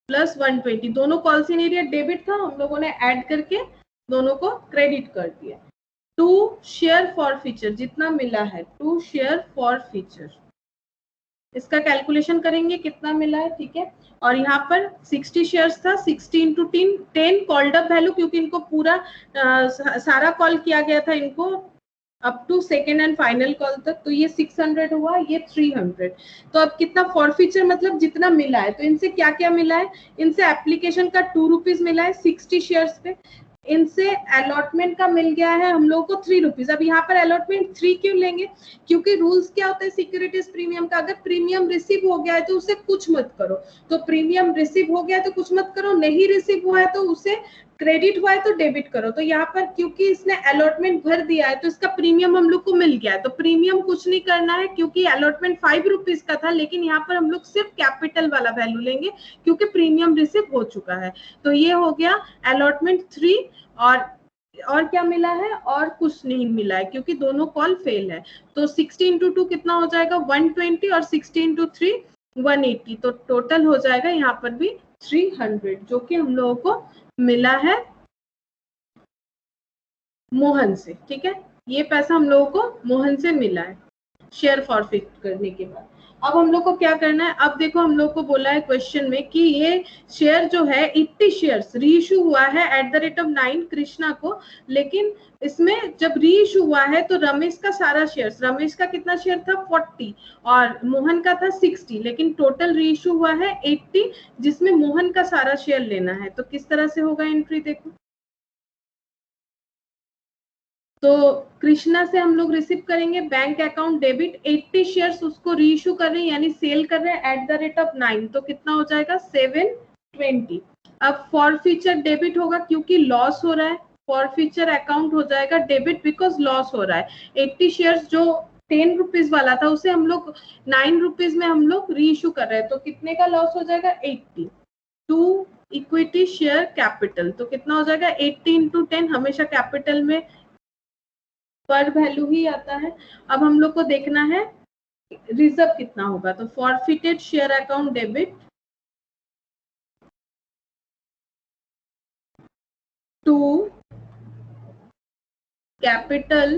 प्लस 120, दोनों कॉल सिनेरियर डेबिट था, हम लोगों ने ऐड करके दोनों को क्रेडिट कर दिया। टू शेयर फॉर फीचर जितना मिला है, टू शेयर फॉर फीचर, इसका कैलकुलेशन करेंगे कितना मिला है, ठीक है, और यहाँ पर 60 शेयर्स था, 60 इंटू 10 कॉल्ड अप वैल्यू, क्योंकि इनको पूरा सारा कॉल किया गया था इनको up to second and final call तक, तो ये 600 हुआ, ये 300, तो अब कितना फॉरफीचर मतलब जितना मिला है, तो इनसे क्या क्या मिला है, इनसे एप्लीकेशन का 2 रुपीज मिला है 60 शेयर्स पे, इनसे अलॉटमेंट का मिल गया है हम लोग को 3 रुपीज, अब यहाँ पर अलॉटमेंट 3 क्यों लेंगे, क्योंकि रूल्स क्या होता है सिक्योरिटीज प्रीमियम का, अगर प्रीमियम रिसीव हो गया है तो उसे कुछ मत करो, तो प्रीमियम रिसीव हो गया है तो कुछ मत करो, नहीं रिसीव हुआ है तो उसे क्रेडिट हुआ है तो डेबिट करो, तो यहाँ पर क्योंकि इसने अलॉटमेंट भर दिया है तो इसका प्रीमियम हम लोग को मिल गया है, तो प्रीमियम कुछ नहीं करना है क्योंकि अलॉटमेंट 5 रुपीज का था, लेकिन यहाँ पर हम लोग सिर्फ कैपिटल वाला वैल्यू लेंगे क्योंकि प्रीमियम रिसीव हो चुका है, तो ये हो गया अलॉटमेंट 3, और क्या मिला है, और कुछ नहीं मिला है क्योंकि दोनों कॉल फेल है, तो 60 इंटू 2 कितना हो जाएगा 120, और 60 इंटू 3 180, तो टोटल हो जाएगा यहाँ पर भी 300, जो कि हम लोगों को मिला है मोहन से, ठीक है, ये पैसा हम लोगों को मोहन से मिला है शेयर फॉरफिट करने के बाद। अब हम लोग को क्या करना है, अब देखो हम लोग को बोला है क्वेश्चन में कि ये शेयर जो है 80 शेयर्स री इशू हुआ है at the rate of 9 Krishna को, लेकिन इसमें जब री इशू हुआ है तो रमेश का सारा शेयर, रमेश का कितना शेयर था 40 और मोहन का था 60, लेकिन टोटल री इशू हुआ है 80 जिसमें मोहन का सारा शेयर लेना है, तो किस तरह से होगा एंट्री देखो, तो कृष्णा से हम लोग रिसीव करेंगे बैंक अकाउंट डेबिट 80 शेयर्स उसको रीइश्यू कर रहे हैं यानी सेल कर रहे हैं एट द रेट ऑफ 9, तो कितना हो जाएगा 720। अब फॉरफीचर डेबिट होगा क्योंकि लॉस हो रहा है, फॉरफीचर अकाउंट हो जाएगा डेबिट बिकॉज लॉस हो रहा है, 80 शेयर्स जो 10 रुपीज वाला था उसे हम लोग 9 रुपीज में हम लोग रीइश्यू कर रहे हैं, तो कितने का लॉस हो जाएगा 80। टू इक्विटी शेयर कैपिटल, तो कितना हो जाएगा 80 इंटू 10, हमेशा कैपिटल में पर वैल्यू ही आता है। अब हम लोग को देखना है रिजर्व कितना होगा, तो forfeited share account debit to capital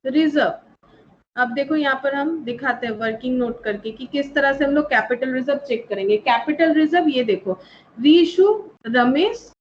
reserve. अब देखो यहाँ पर हम दिखाते हैं वर्किंग नोट करके कि किस तरह से हम लोग कैपिटल रिजर्व चेक करेंगे। कैपिटल रिजर्व ये देखो, रीइश्यू रमेश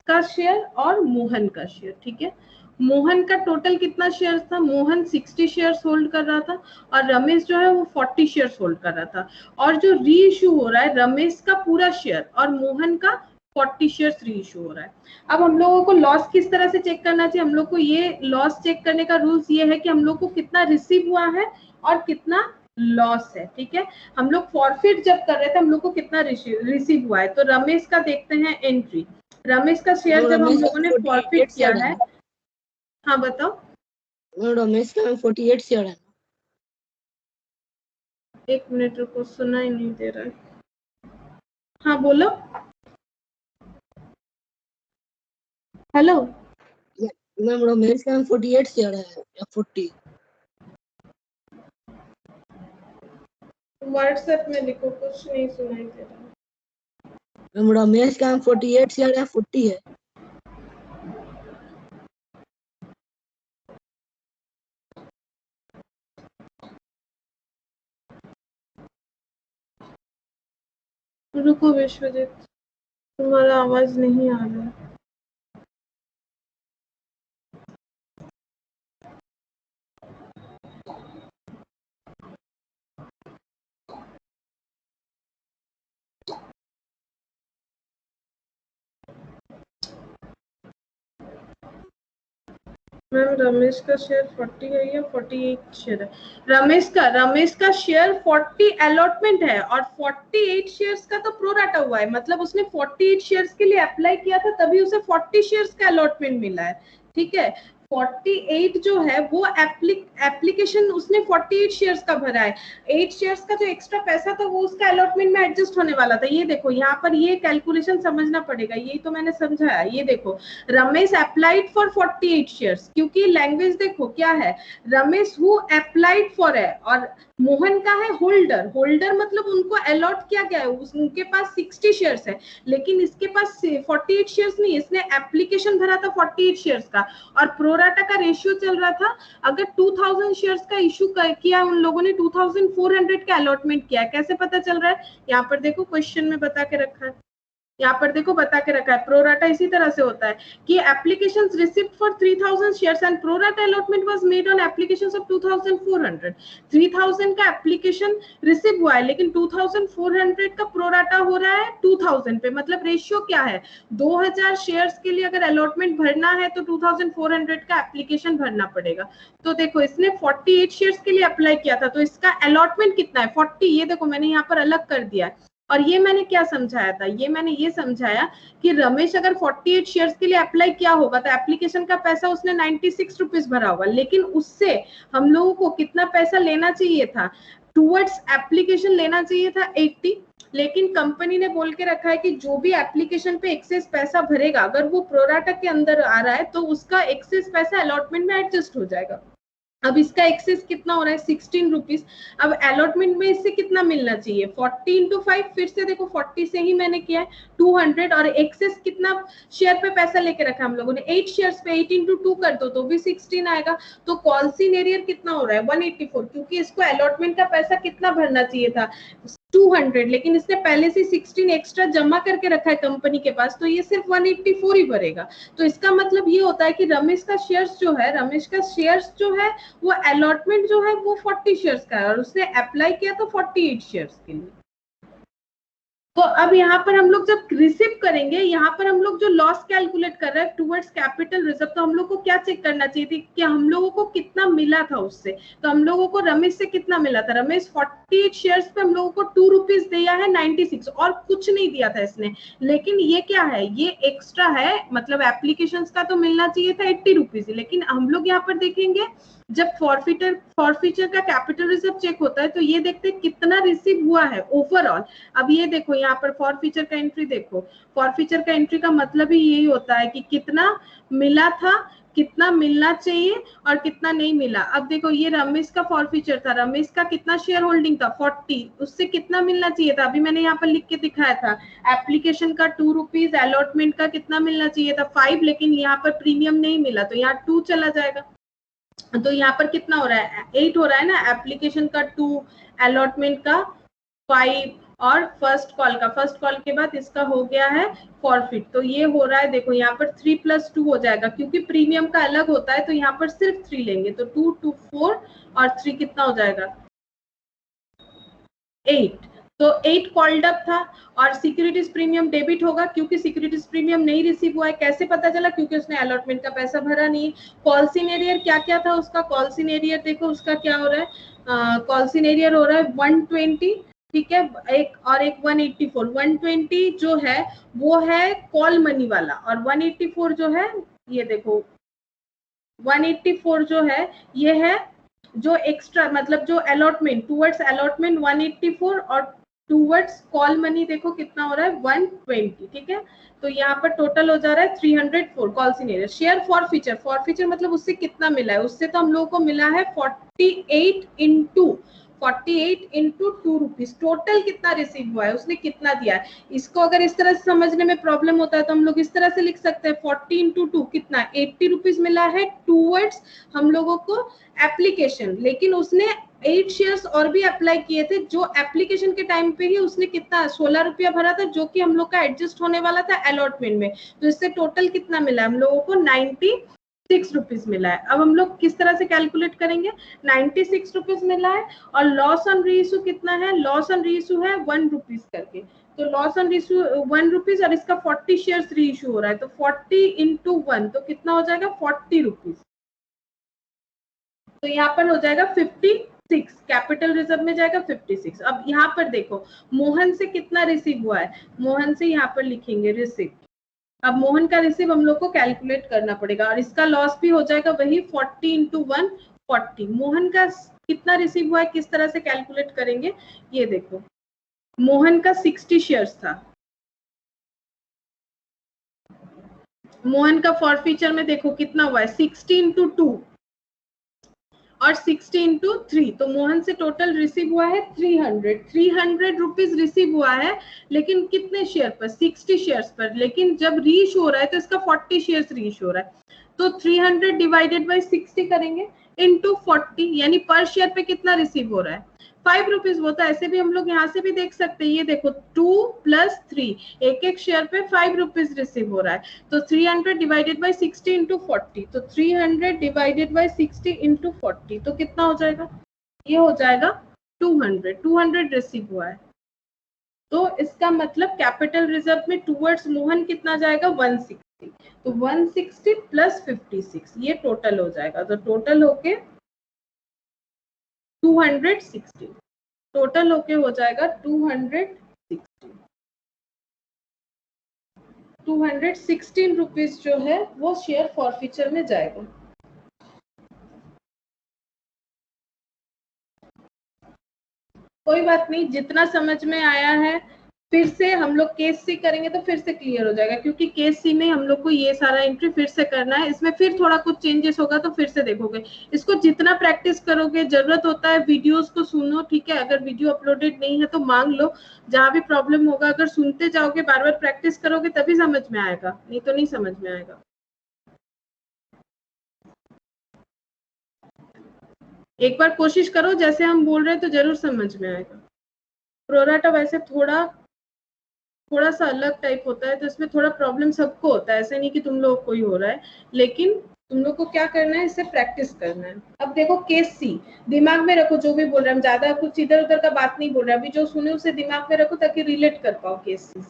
का शेयर और मोहन का शेयर, ठीक है। मोहन का टोटल कितना शेयर था, मोहन 60 शेयर्स होल्ड कर रहा था और रमेश जो है वो 40 शेयर्स होल्ड कर रहा था। और जो रीइश्यू हो रहा है रमेश का पूरा शेयर और मोहन का 40 शेयर्स रीइश्यू हो रहा है। अब हम लोगों को लॉस किस तरह से चेक करना चाहिए, हम लोग को ये लॉस चेक करने का रूल्स ये है कि हम लोग को कितना रिसीव हुआ है और कितना लॉस है, ठीक है। हम लोग फॉरफिट जब कर रहे थे हम लोग को कितना रिसीव हुआ है, तो रमेश का देखते हैं एंट्री। रमेश का शेयर जब हम लोगों ने फॉरफिट किया है, हाँ बताओ। रमेश का 48 शेयर है। एक मिनट रुको, सुना ही नहीं दे रहा है। हाँ बोलो, हेलो मैम रमेश का 48 शेयर है या 40? व्हाट्सएप में लिखो, कुछ नहीं सुनाई दे रहा। मैम रमेश का 48 शेयर या 40 है? रुको विश्वजीत, तुम्हारा आवाज नहीं आ रहा है। मैम रमेश का शेयर 40 है या 48 शेयर है? रमेश का शेयर 40 अलॉटमेंट है और 48 शेयर्स का तो प्रोराटा हुआ है, मतलब उसने 48 शेयर्स के लिए अप्लाई किया था तभी उसे 40 शेयर्स का अलॉटमेंट मिला है, ठीक है। 48 जो है वो एप्लीकेशन उसने 48 शेयर्स का भरा है, 8 शेयर्स का जो एक्स्ट्रा पैसा था वो उसका अलॉटमेंट में एडजस्ट होने वाला था। ये देखो यहाँ पर ये कैलकुलेशन समझना पड़ेगा, यही तो मैंने समझाया। ये देखो रमेश अप्लाइड फॉर 48 शेयर्स, क्योंकि लैंग्वेज देखो क्या है, रमेश हु अप्लाइड फॉर है और मोहन का है होल्डर। होल्डर मतलब उनको अलॉट किया गया है, उनके पास 60 शेयर्स है, लेकिन इसके पास 48 शेयर्स नहीं, इसने एप्लीकेशन भरा था 48 शेयर्स का और प्रोराटा का रेशियो चल रहा था। अगर 2000 शेयर्स का इशू किया उन लोगों ने, 2400 का अलॉटमेंट किया, कैसे पता चल रहा है? यहाँ पर देखो क्वेश्चन में बता के रखा है, यहाँ पर देखो बता के रखा है। प्रोराटा इसी तरह से होता है कि applications received for 3000 shares and pro rata allotment was made on applications of 2400। 3000 का एप्लीकेशन रिसीव हुआ है लेकिन 2400 का प्रोराटा हो रहा है 2000 पे, मतलब रेशियो क्या है, 2000 शेयर्स के लिए अगर अलॉटमेंट भरना है तो 2400 का एप्लीकेशन भरना पड़ेगा। तो देखो इसने 48 शेयर्स के लिए अप्लाई किया था तो इसका अलॉटमेंट कितना है, 40। ये देखो मैंने यहाँ पर अलग कर दिया है। और ये मैंने क्या समझाया था, ये मैंने ये समझाया कि रमेश अगर 48 शेयर्स के लिए अप्लाई किया होगा तो एप्लीकेशन का पैसा उसने 96 रुपीज भरा होगा, लेकिन उससे हम लोगों को कितना पैसा लेना चाहिए था, टूवर्ड्स एप्लीकेशन लेना चाहिए था 80, लेकिन कंपनी ने बोल के रखा है कि जो भी एप्लीकेशन पे एक्सेस पैसा भरेगा अगर वो प्रोराटा के अंदर आ रहा है तो उसका एक्सेस पैसा अलॉटमेंट में एडजस्ट हो जाएगा। अब इसका एक्सेस कितना हो रहा है 16 रुपीज। अब अलॉटमेंट में इससे कितना मिलना चाहिए 40 into 5, फिर से देखो 40 से ही मैंने किया है 200, और एक्सेस कितना शेयर पे पैसा लेके रखा हम लोगों ने 8 शेयर्स पे, 8 into 2 कर दो तो भी 16 आएगा। तो कॉल्सिन एरियर कितना हो रहा है 184, क्योंकि इसको अलॉटमेंट का पैसा कितना भरना चाहिए था 200, लेकिन इसने पहले से 16 एक्स्ट्रा जमा करके रखा है कंपनी के पास, तो ये सिर्फ 184 ही भरेगा। तो इसका मतलब ये होता है कि रमेश का शेयर्स जो है वो अलॉटमेंट जो है वो 40 शेयर्स का है और उसने अप्लाई किया तो 48 शेयर्स के लिए। तो अब यहाँ पर हम लोग जब रिसीव करेंगे, यहाँ पर हम लोग जो लॉस कैलकुलेट कर रहे हैं टुवर्ड्स कैपिटल रिजर्व, तो हम लोग को क्या चेक करना चाहिए थी कि हम लोगों को कितना मिला था उससे। तो हम लोगों को रमेश से कितना मिला था, रमेश 48 शेयर्स पे हम लोगों को 2 रुपीज दिया है 96, और कुछ नहीं दिया था इसने। लेकिन ये क्या है, ये एक्स्ट्रा है, मतलब एप्लीकेशन का तो मिलना चाहिए था 80 रुपीज, लेकिन हम लोग यहाँ पर देखेंगे जब फॉरफीचर का कैपिटल रिजर्व चेक होता है तो ये देखते हैं कितना रिसीव हुआ है ओवरऑल। अब ये देखो यहाँ पर फॉरफीचर का एंट्री देखो, फॉरफीचर का एंट्री का मतलब ही यही होता है कि कितना मिला था कितना मिलना चाहिए और कितना नहीं मिला। अब देखो ये रमेश का फॉरफीचर था, रमेश का कितना शेयर होल्डिंग था 40, उससे कितना मिलना चाहिए था, अभी मैंने यहाँ पर लिख के दिखाया था। एप्लीकेशन का 2 रुपीज, अलॉटमेंट का कितना मिलना चाहिए था 5, लेकिन यहाँ पर प्रीमियम नहीं मिला तो यहाँ 2 चला जाएगा। तो यहाँ पर कितना हो रहा है 8 हो रहा है ना, एप्लीकेशन का 2, अलॉटमेंट का 5 और फर्स्ट कॉल के बाद इसका हो गया है फॉरफिट। तो ये हो रहा है, देखो यहाँ पर 3 + 2 हो जाएगा, क्योंकि प्रीमियम का अलग होता है तो यहाँ पर सिर्फ 3 लेंगे, तो 2 2 4 और 3 कितना हो जाएगा 8। तो 8 कॉल्ड अप था और सिक्योरिटीज प्रीमियम डेबिट होगा, क्योंकि सिक्योरिटीज प्रीमियम नहीं रिसीव हुआ है। कैसे पता चला? क्योंकि उसने अलॉटमेंट का पैसा भरा नहीं। कॉल सिनेरियर क्या क्या था उसका? कॉल सिनेरियर देखो उसका क्या हो रहा है, कॉल सिनेरियर हो रहा है 120, ठीक है, एक और एक 184। 120 जो है वो है कॉल मनी वाला, और 184 जो है ये देखो 184 जो है ये है जो एक्स्ट्रा, मतलब जो अलॉटमेंट टूवर्ड्स अलॉटमेंट 184 और टूवर्ड्स कॉल मनी देखो कितना हो रहा है 120, ठीक है। तो यहाँ पर टोटल हो जा रहा है 304 कॉल सिनेरियो। शेयर फॉरफीचर मतलब उससे कितना मिला है, उससे तो हम लोगों को मिला है 48 इंटू 2 रुपीज। टोटल कितना रिसीव हुआ है, उसने कितना दिया है। इसको अगर इस तरह से समझने में प्रॉब्लम होता है तो हम लोग इस तरह से लिख सकते हैं 40 इंटू 2 कितना 80 रुपीज मिला है टूवर्ड्स हम लोगों को एप्लीकेशन। लेकिन उसने 8 शेयर्स और भी अप्लाई किए थे, जो एप्लीकेशन के टाइम पे ही उसने कितना 16 रुपया भरा था, जो कि हम लोग का एडजस्ट होने वाला था अलॉटमेंट में। तो इससे टोटल कितना मिला हम लोगों को 96 रुपीज मिला है। अब हम लोग किस तरह से कैलकुलेट करेंगे, 96 रुपीज मिला है और लॉस ऑन रीइश्यू कितना है, लॉस ऑन रीइश्यू है 1 रुपीज करके। तो लॉस ऑन रीइश्यू 1 रुपीज और इसका 40 शेयर्स रीइश्यू हो रहा है, तो 40 इंटू 1 तो कितना हो जाएगा 40 रुपीज। तो यहाँ पर हो जाएगा 56, कैपिटल रिजर्व में जाएगा 56। अब यहाँ पर देखो मोहन से कितना रिसीव हुआ है, मोहन से यहाँ पर लिखेंगे रिसीव। अब मोहन का रिसीव हम लोग को कैलकुलेट करना पड़ेगा और इसका लॉस भी हो जाएगा वही 40 इंटू 1 40। मोहन का कितना रिसीव हुआ है, किस तरह से कैलकुलेट करेंगे, ये देखो मोहन का 60 शेयर्स था। मोहन का फॉरफीचर में देखो कितना हुआ है 60 इंटू 2 और 60 इंटू 3, तो मोहन से टोटल रिसीव हुआ है 300 रुपीज रिसीव हुआ है। लेकिन कितने शेयर पर, 60 शेयर्स पर। लेकिन जब रीच हो रहा है तो इसका 40 शेयर्स रीच हो रहा है, तो 300 डिवाइडेड बाई 60 करेंगे इंटू 40, यानी पर शेयर पे कितना रिसीव हो रहा है 5 रुपीज। वो तो ऐसे भी हम लोग यहाँ से भी देख सकते हैं, ये देखो 2 + 3, एक एक शेयर पे 5 रुपीज रिसीव हो रहा है। तो 300 डिवाइडेड बाई 60 इंटू 40, तो 300 डिवाइडेड बाई 60 इंटू 40 तो कितना हो जाएगा, ये हो जाएगा 200 रिसीव हुआ है। तो इसका मतलब कैपिटल रिजर्व में टूवर्ड्स मोहन कितना जाएगा 160, तो 160 + 56 ये टोटल हो जाएगा। तो टोटल होके 260, टोटल होके हो जाएगा 216 रुपीज जो है वो शेयर फॉरफीचर में जाएगा। कोई बात नहीं, जितना समझ में आया है फिर से हम लोग केस सी करेंगे तो फिर से क्लियर हो जाएगा, क्योंकि केस सी में हम लोग को ये सारा एंट्री फिर से करना है। इसमें फिर थोड़ा कुछ चेंजेस होगा तो फिर से देखोगे। इसको जितना प्रैक्टिस करोगे, जरूरत होता है वीडियोस को सुनो, ठीक है। अगर वीडियो अपलोडेड नहीं है तो मांग लो, जहां भी प्रॉब्लम होगा अगर सुनते जाओगे बार बार प्रैक्टिस करोगे तभी समझ में आएगा, नहीं तो नहीं समझ में आएगा। एक बार कोशिश करो जैसे हम बोल रहे हैं तो जरूर समझ में आएगा। प्रोराटा वैसे थोड़ा सा अलग टाइप होता है, तो इसमें थोड़ा प्रॉब्लम सबको होता है, ऐसे नहीं कि तुम लोग को ही हो रहा है, लेकिन तुम लोग को क्या करना है, इससे प्रैक्टिस करना है। अब देखो केस सी दिमाग में रखो, जो भी बोल रहे हैं, हम ज्यादा कुछ इधर उधर का बात नहीं बोल रहे, अभी जो सुने उसे दिमाग में रखो ताकि रिलेट कर पाओ case C.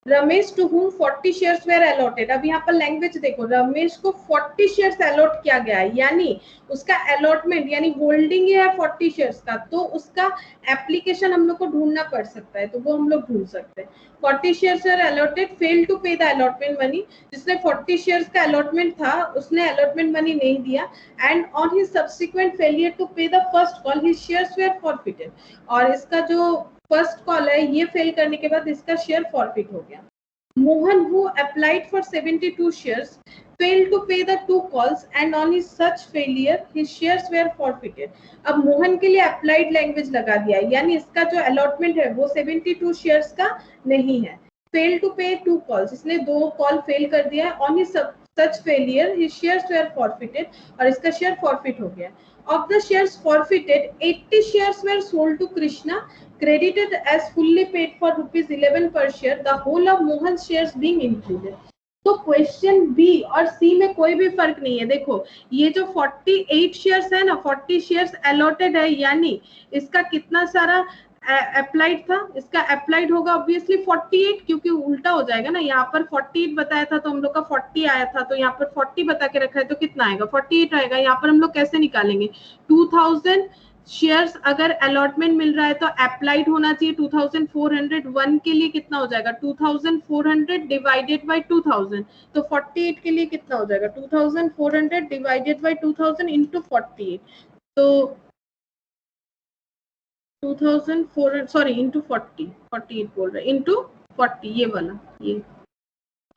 Ramesh to whom 40 shares were allotted. अब यहाँ पर लैंग्वेज देखो, रमेश को 40 शेयर्स अलॉट किया गया है, यानी उसका अलॉटमेंट यानी होल्डिंग है 40 शेयर्स का, तो उसका एप्लीकेशन हम लोग को ढूंढना पड़ सकता है, तो वो हम लोग ढूंढ सकते हैं। 40 shares are allotted, fail to pay the allotment money. जिसने 40 शेयर्स का अलॉटमेंट था उसने अलॉटमेंट मनी नहीं दिया, and on his subsequent failure to pay the first call his shares were forfeited. और इसका जो फर्स्ट कॉल है ये फेल करने के बाद इसका शेयर फॉरफिट हो गया। Mohan, who applied for 72 shares, failed to pay the 2 calls and on his such failure his shares were forfeited. अब मोहन के लिए अप्लाइड लैंग्वेज लगा दिया है, यानी इसका जो अलॉटमेंट है वो 72 शेयर्स का नहीं है. फेल टू पे 2 कॉल्स, इसने 2 कॉल फेल कर दिया है. On his such failure his shares were forfeited, और इसका शेयर फॉरफिट हो गया. Of the shares forfeited, 80 shares were sold to Krishna, credited as fully paid for rupees 11 per share, the whole of Mohan's shares being included. तो question B और सी में कोई भी फर्क नहीं है. देखो ये जो 48 शेयर्स है ना, 40 शेयर्स अलॉटेड है, यानी इसका कितना सारा अप्लाइड था, इसका अप्लाइड होगा ऑब्वियसली 48, क्योंकि उल्टा हो जाएगा ना. यहाँ पर 48 बताया था तो हम लोग का 40 आया था, तो यहाँ पर 40 बता के रखा है तो कितना आएगा, 48 आएगा. यहाँ पर हम लोग कैसे निकालेंगे, 2000 शेयर्स अगर अलॉटमेंट मिल रहा है तो अप्लाइड होना चाहिए 2401 के लिए कितना हो जाएगा, 2400 डिवाइडेड बाय 2000. तो 48 के लिए कितना हो जाएगा, 2400 डिवाइडेड बाय 2000 इनटू 48. तो 2400 सॉरी इनटू 40, 48 बोल रहे इनटू 40, ये वाला ये.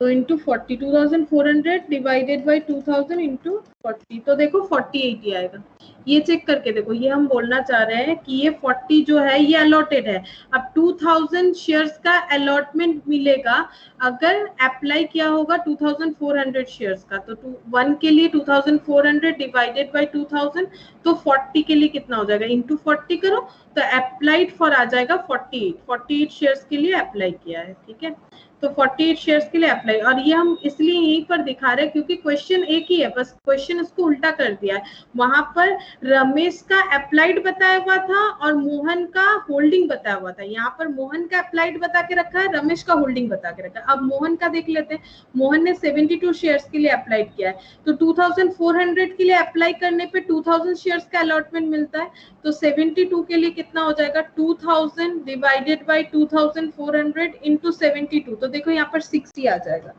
तो इनटू 40, 2400 डिवाइडेड बाय 2000 इनटू 40, तो देखो 48 ही आएगा. ये चेक करके देखो, ये हम बोलना चाह रहे हैं कि ये 40 जो है ये अलॉटेड है. अब 2000 शेयर्स का अलॉटमेंट मिलेगा अगर अप्लाई किया होगा 2400 शेयर्स का. तो 1 के लिए 2400 डिवाइडेड बाय 2000, तो 40 के लिए कितना हो जाएगा, इनटू 40 करो तो अप्लाइड फॉर आ जाएगा 48 शेयर्स के लिए अप्लाई किया है. ठीक है, तो 48 शेयर्स के लिए अप्लाई. और ये हम इसलिए यहीं पर दिखा रहे हैं क्योंकि क्वेश्चन एक ही है, बस क्वेश्चन इसको उल्टा कर दिया है. वहां पर रमेश का अप्लाइड बताया हुआ था और मोहन का होल्डिंग बताया हुआ था. यहाँ पर मोहन का अप्लाइड बता के रखा है, रमेश का होल्डिंग बता के रखा है. अब मोहन का देख लेते हैं. मोहन ने 72 शेयर्स के लिए अप्लाइड किया है, तो 2400 के लिए अप्लाई करने पे 2000 शेयर्स का अलॉटमेंट मिलता है. तो 72 के लिए कितना हो जाएगा, 2000 डिवाइडेड बाय 2400 इनटू 72. तो देखो यहाँ पर 60 आ जाएगा,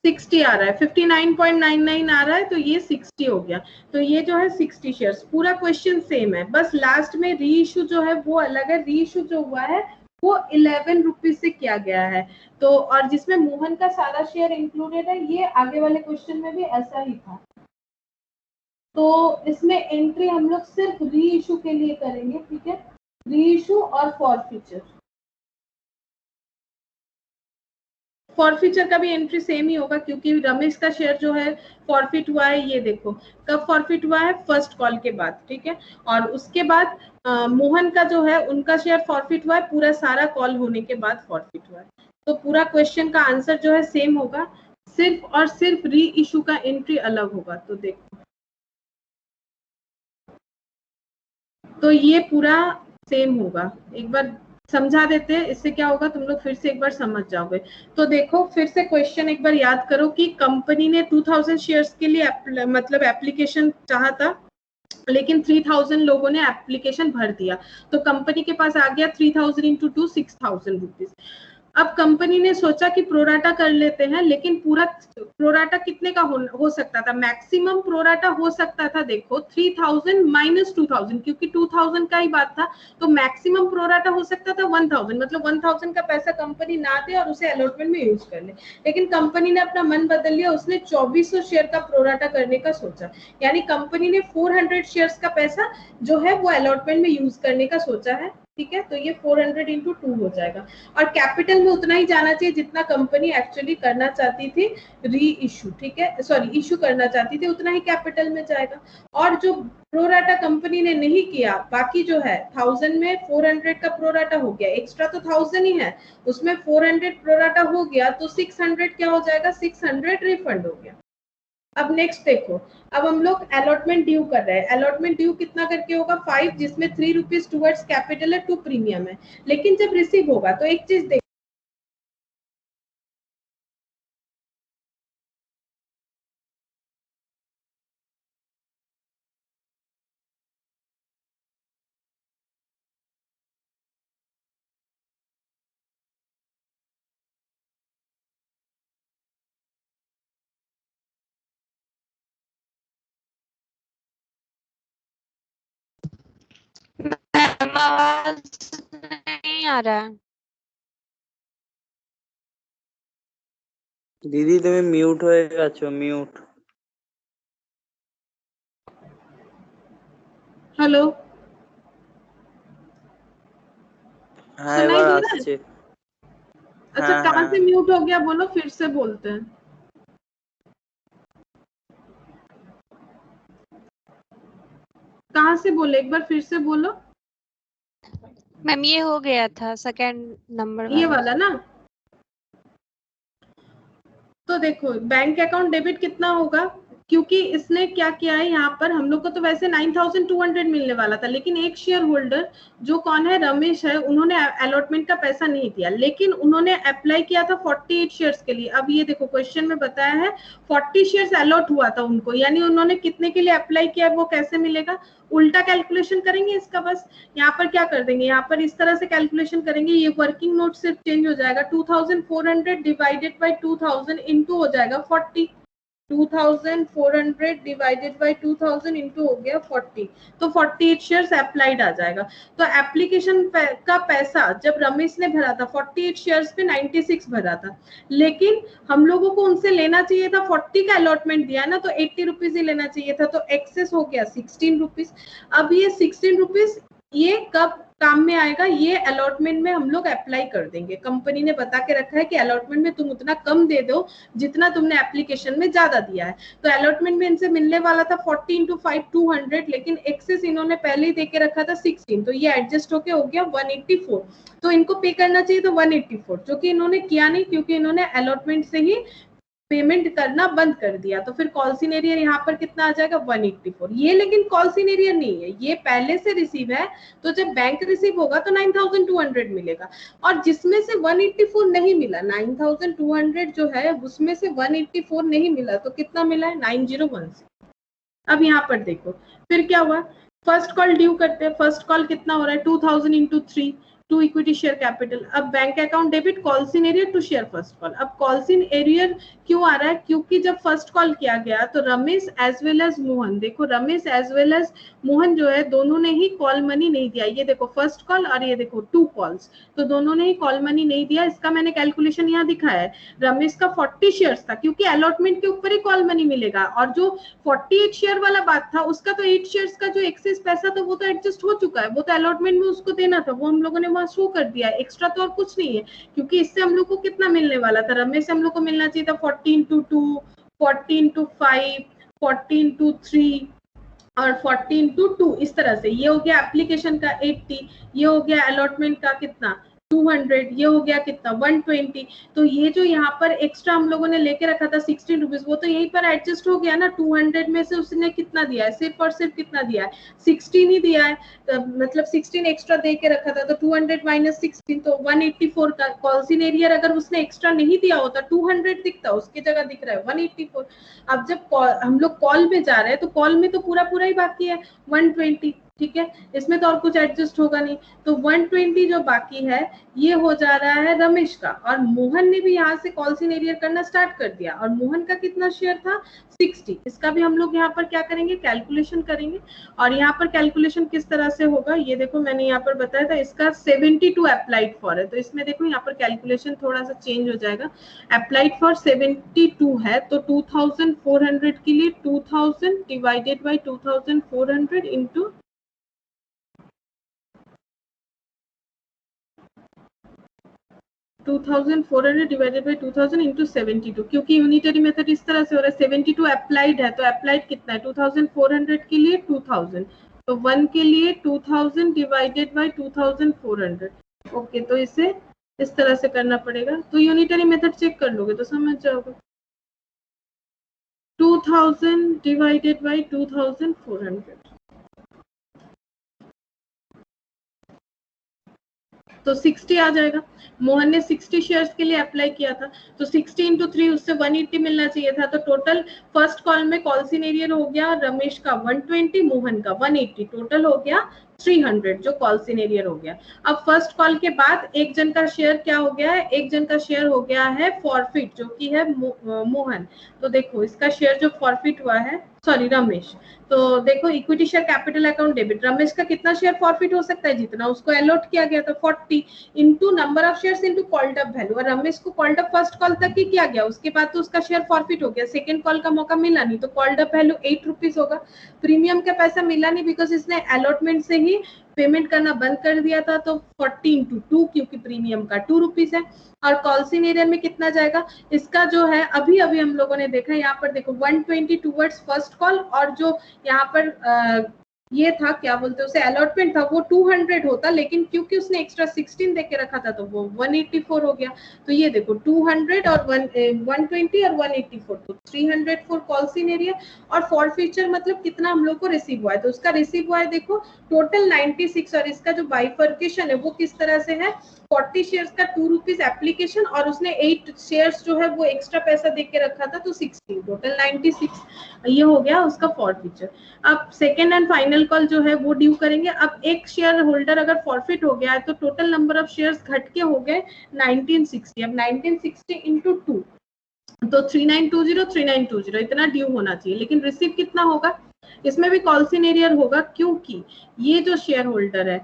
60 आ रहा है, 59.99 आ रहा है, तो ये 60 हो गया. तो ये जो है 60 शेयर्स. पूरा क्वेश्चन सेम है, बस लास्ट में री इशू जो है वो अलग है. री इशू जो हुआ है वो 11 रुपीज से किया गया है. तो और जिसमें मोहन का सारा शेयर इंक्लूडेड है, ये आगे वाले क्वेश्चन में भी ऐसा ही था. तो इसमें एंट्री हम लोग सिर्फ री इशू के लिए करेंगे. ठीक है, री इशू और फॉरफीचर. फॉरफीचर का भी एंट्री सेम ही होगा क्योंकि रमेश का शेयर जो है फॉरफिट हुआ है. ये देखो कब फॉरफिट हुआ है, फर्स्ट कॉल के बाद. ठीक है, और उसके बाद मोहन का जो है उनका शेयर फॉरफिट हुआ है पूरा सारा कॉल होने के बाद फॉरफिट हुआ है. तो पूरा क्वेश्चन का आंसर जो है सेम होगा, सिर्फ और सिर्फ री इशू का एंट्री अलग होगा. तो देखो, तो ये पूरा सेम होगा. एक बार समझा देते हैं, इससे क्या होगा तुम लोग फिर से एक बार समझ जाओगे. तो देखो फिर से क्वेश्चन एक बार याद करो कि कंपनी ने 2000 शेयर्स के लिए मतलब एप्लीकेशन चाहा था, लेकिन 3000 लोगों ने एप्लीकेशन भर दिया. तो कंपनी के पास आ गया 3000 इंटू 2 6000 रुपीज. अब कंपनी ने सोचा कि प्रोराटा कर लेते हैं, लेकिन पूरा प्रोराटा कितने का हो सकता था, मैक्सिमम प्रोराटा हो सकता था. देखो 3000 माइनस 2000, क्योंकि 2000 का ही बात था, तो मैक्सिमम प्रोराटा हो सकता था 1000, मतलब 1000 का पैसा कंपनी ना दे और उसे अलॉटमेंट में यूज कर ले. लेकिन कंपनी ने अपना मन बदल लिया, उसने 2400 शेयर का प्रोराटा करने का सोचा. यानी कंपनी ने 400 शेयर्स का पैसा जो है वो अलॉटमेंट में यूज करने का सोचा है. ठीक है, तो ये 400 इंटू 2 हो जाएगा. और कैपिटल में उतना ही जाना चाहिए जितना कंपनी एक्चुअली करना चाहती थी री इशू. ठीक है, सॉरी इशू करना चाहती थी, उतना ही कैपिटल में जाएगा. और जो प्रोराटा कंपनी ने नहीं किया, बाकी जो है 1000 में 400 का प्रोराटा हो गया, एक्स्ट्रा तो 1000 ही है, उसमें 400 प्रोराटा हो गया, तो 600 क्या हो जाएगा, 600 रिफंड हो गया. अब नेक्स्ट देखो, अब हम लोग अलॉटमेंट ड्यू कर रहे हैं. अलॉटमेंट ड्यू कितना करके होगा, 5, जिसमें 3 रुपीज टुवर्ड्स कैपिटल है, 2 प्रीमियम है. लेकिन जब रिसीव होगा तो एक चीज देखो, आवाज नहीं आ रहा है। दीदी তুমি মিউট হয়ে গেছো, মিউট। हेलो, হ্যাঁ सुनाई এবার दे रहा है? আসছে। अच्छा, हाँ कहाँ हाँ से म्यूट हो गया बोलो, फिर से बोलते हैं। कहाँ से बोले, एक बार फिर से बोलो। मैम ये हो गया था सेकंड नंबर ये वाला। वाला ना, तो देखो बैंक अकाउंट डेबिट कितना होगा, क्योंकि इसने क्या किया है यहाँ पर, हम लोग को तो वैसे 9200 मिलने वाला था, लेकिन एक शेयर होल्डर जो कौन है, रमेश है, उन्होंने अलॉटमेंट का पैसा नहीं दिया, लेकिन उन्होंने अप्लाई किया था 48 शेयर्स के लिए। अब ये देखो क्वेश्चन में बताया है 40 शेयर्स अलॉट हुआ था उनको, यानी उन्होंने कितने के लिए अप्लाई किया, वो कैसे मिलेगा, उल्टा कैलकुलेशन करेंगे इसका। बस यहाँ पर क्या कर देंगे, यहाँ पर इस तरह से कैलकुलेशन करेंगे, ये वर्किंग नोट सिर्फ चेंज हो जाएगा, 2400 डिवाइडेड बाई 2000 इंटू हो जाएगा 40, 2400 डिवाइडेड बाई 2000 इंटू हो गया 40, तो 48 शेयर्स अप्लाइड आ जाएगा। तो एप्लीकेशन का पैसा जब रमेश ने भरा था 48 शेयर्स पे 96 भरा था, लेकिन हम लोगों को उनसे लेना चाहिए था 40 का अलॉटमेंट दिया ना, तो 80 रुपीज ही लेना चाहिए था, तो एक्सेस हो गया 16 रुपीज। अब ये 16 रुपीज ये कब काम में आएगा, ये अलॉटमेंट में हम लोग अप्लाई कर देंगे। कंपनी ने बता के रखा है कि अलॉटमेंट में तुम उतना कम दे दो जितना तुमने एप्लीकेशन में ज्यादा दिया है, तो अलॉटमेंट में इनसे मिलने वाला था 40 इंटू 5 200, लेकिन एक्सेस इन्होंने पहले ही दे के रखा था 16, तो ये एडजस्ट होके हो गया 184, तो इनको पे करना चाहिए था 184, जो कि इन्होंने किया नहीं, क्योंकि इन्होंने अलॉटमेंट से ही पेमेंट करना बंद कर दिया। तो फिर कॉल सीनेरियर यहाँ पर कितना आ जाएगा 184, ये लेकिन कॉल सीनेरियर नहीं है, ये पहले से रिसीव है, तो जब बैंक रिसीव होगा तो 9200 मिलेगा, और जिसमें से 184 नहीं मिला, 9200 जो है उसमें से 184 नहीं मिला, तो कितना मिला है 9016। अब यहाँ पर देखो फिर क्या हुआ, फर्स्ट कॉल ड्यू करते हैं, फर्स्ट कॉल कितना हो रहा है 2000 into 3 to equity share capital. अब bank account debit calls in arrear to share first call. अब कॉल सीन एरियर क्यों आ रहा है, क्योंकि जब फर्स्ट कॉल किया गया तो Ramesh as well as Mohan, देखो Ramesh as well as Mohan जो है दोनों ने ही कॉल मनी नहीं दिया, ये देखो फर्स्ट कॉल और ये देखो 2 कॉल्स, तो दोनों ने ही कॉल मनी नहीं दिया। इसका मैंने कैलकुलेशन यहाँ दिखाया है, रमेश का 40 शेयर्स था, क्योंकि अलॉटमेंट के ऊपर ही कॉल मनी मिलेगा, और जो 48 शेयर वाला बात था उसका तो 8 शेयर्स का जो एक्सेस पैसा था वो तो एडजस्ट हो चुका है, वो तो अलॉटमेंट में उसको देना था, वो हम लोगों ने वहां शो कर दिया है, एक्स्ट्रा तो और कुछ नहीं है, क्योंकि इससे हम लोग को कितना मिलने वाला था, रमेश से हम लोग को मिलना चाहिए था 40 इंटू 2, 40 इंटू 5, 40 इंटू 3 और 40 इंटू 2, इस तरह से। ये हो गया एप्लीकेशन का 80, ये हो गया अलॉटमेंट का कितना 200, ये हो गया कितना 120, तो ये जो यहाँ पर एक्स्ट्रा हम लोगों ने लेके रखा था 16 रुपीज, वो तो यहीं पर एडजस्ट हो गया ना, 200 में से उसने कितना दिया है, सिर्फ और सिर्फ कितना दिया है 16 ही दिया है, तो मतलब 16 एक्स्ट्रा दे के रखा था, तो 200 माइनस 16 तो 184 का। कॉल सीन एरियर अगर उसने एक्स्ट्रा नहीं दिया होता 200 दिखता, उसकी जगह दिख रहा है 184। अब जब हम लोग कॉल में जा रहे हैं तो कॉल में तो पूरा पूरा ही बाकी है 120, ठीक है, इसमें तो और कुछ एडजस्ट होगा नहीं, तो 120 जो बाकी है ये हो जा रहा है रमेश का, और मोहन ने भी यहाँ से कॉल सीन एरियर करना स्टार्ट कर दिया, और मोहन का कितना शेयर था 60, इसका भी हम लोग यहाँ पर क्या करेंगे कैलकुलेशन करेंगे, और यहाँ पर कैलकुलेशन किस तरह से होगा ये देखो, मैंने यहाँ पर बताया था, इसका 72 अप्लाइड फॉर है, तो इसमें देखो यहाँ पर कैलकुलेशन थोड़ा सा चेंज हो जाएगा, अप्लाइड फॉर 72 है, तो 2400 के लिए 2000 divided by 2400 into 2400 divided by 2000 into 72, क्योंकि यूनिटरी मेथड इस तरह से हो रहा है, 72 अप्लाइड है, तो अप्लाइड कितना है 2400 के लिए 2000, तो 1 के लिए 2000 डिवाइडेड बाई 2400, ओके, तो इसे इस तरह से करना पड़ेगा, तो यूनिटरी मेथड चेक कर लोगे तो समझ जाओगे, 2000 डिवाइडेड बाई 2400, तो 60 आ जाएगा। मोहन ने 60 शेयर्स के लिए अप्लाई किया था, तो 60 इंटू 3 उससे 180 मिलना चाहिए था, तो टोटल फर्स्ट कॉल में कॉल सीन एरियर हो गया रमेश का 120, मोहन का 180, टोटल हो गया 300 जो कॉल सीन एरियर हो गया। अब फर्स्ट कॉल के बाद एक जन का शेयर क्या हो गया है, एक जन का शेयर हो गया है फॉरफिट, जो कि है मोहन, तो देखो इसका शेयर जो फॉरफिट हुआ है सॉरी रमेश। तो देखो equity share capital account debit, Ramesh का कितना शेयर फॉरफिट हो सकता है, जितना उसको अलॉट किया गया था 40 into number of shares into called up value, और रमेश को कॉल्ड अप फर्स्ट कॉल तक ही किया गया, उसके बाद तो उसका शेयर फॉरफिट हो गया, सेकंड कॉल का मौका मिला नहीं, तो कॉल्ड अप वैल्यू 8 रुपीज होगा। प्रीमियम का पैसा मिला नहीं बिकॉज इसने अलॉटमेंट से ही पेमेंट करना बंद कर दिया था, तो 40 इंटू 2 क्योंकि प्रीमियम का 2 रुपीज है। और कॉल्सिन एरिया में कितना जाएगा, इसका जो है अभी अभी हम लोगों ने देखा, यहाँ पर देखो 120 टूवर्ड्स फर्स्ट कॉल, और जो यहाँ पर ये था क्या बोलते हैं उसे अलॉटमेंट था वो 200 होता, लेकिन क्योंकि उसने एक्स्ट्रा 16 दे के रखा था तो वो 184 हो गया। तो ये देखो 200 और 120 और 184, तो 300 फॉर कॉल्सिन एरिया। और फॉर फ्यूचर मतलब कितना हम लोग को रिसीव हुआ है, तो उसका रिसीव हुआ है देखो टोटल 96, और इसका जो बाइफर्केशन है वो किस तरह से है, 40 शेयर्स का 2 रुपीज एप्लीकेशन, और उसने 8 शेयर्स जो है वो एक्स्ट्रा पैसा दे के रखा था, तो 16 टोटल 96, ये हो गया उसका फॉरफीचर। अब सेकेंड एंड फाइनल कॉल जो है वो ड्यू करेंगे। अब एक शेयर होल्डर अगर फॉरफिट हो गया है तो टोटल नंबर ऑफ शेयर्स घट के हो गए 1960। अब 1960 इंटू 2 तो 3920 इतना ड्यू होना चाहिए, लेकिन रिसीव कितना होगा, इसमें भी कॉल्सिन एरियर होगा, क्योंकि ये जो शेयर होल्डर है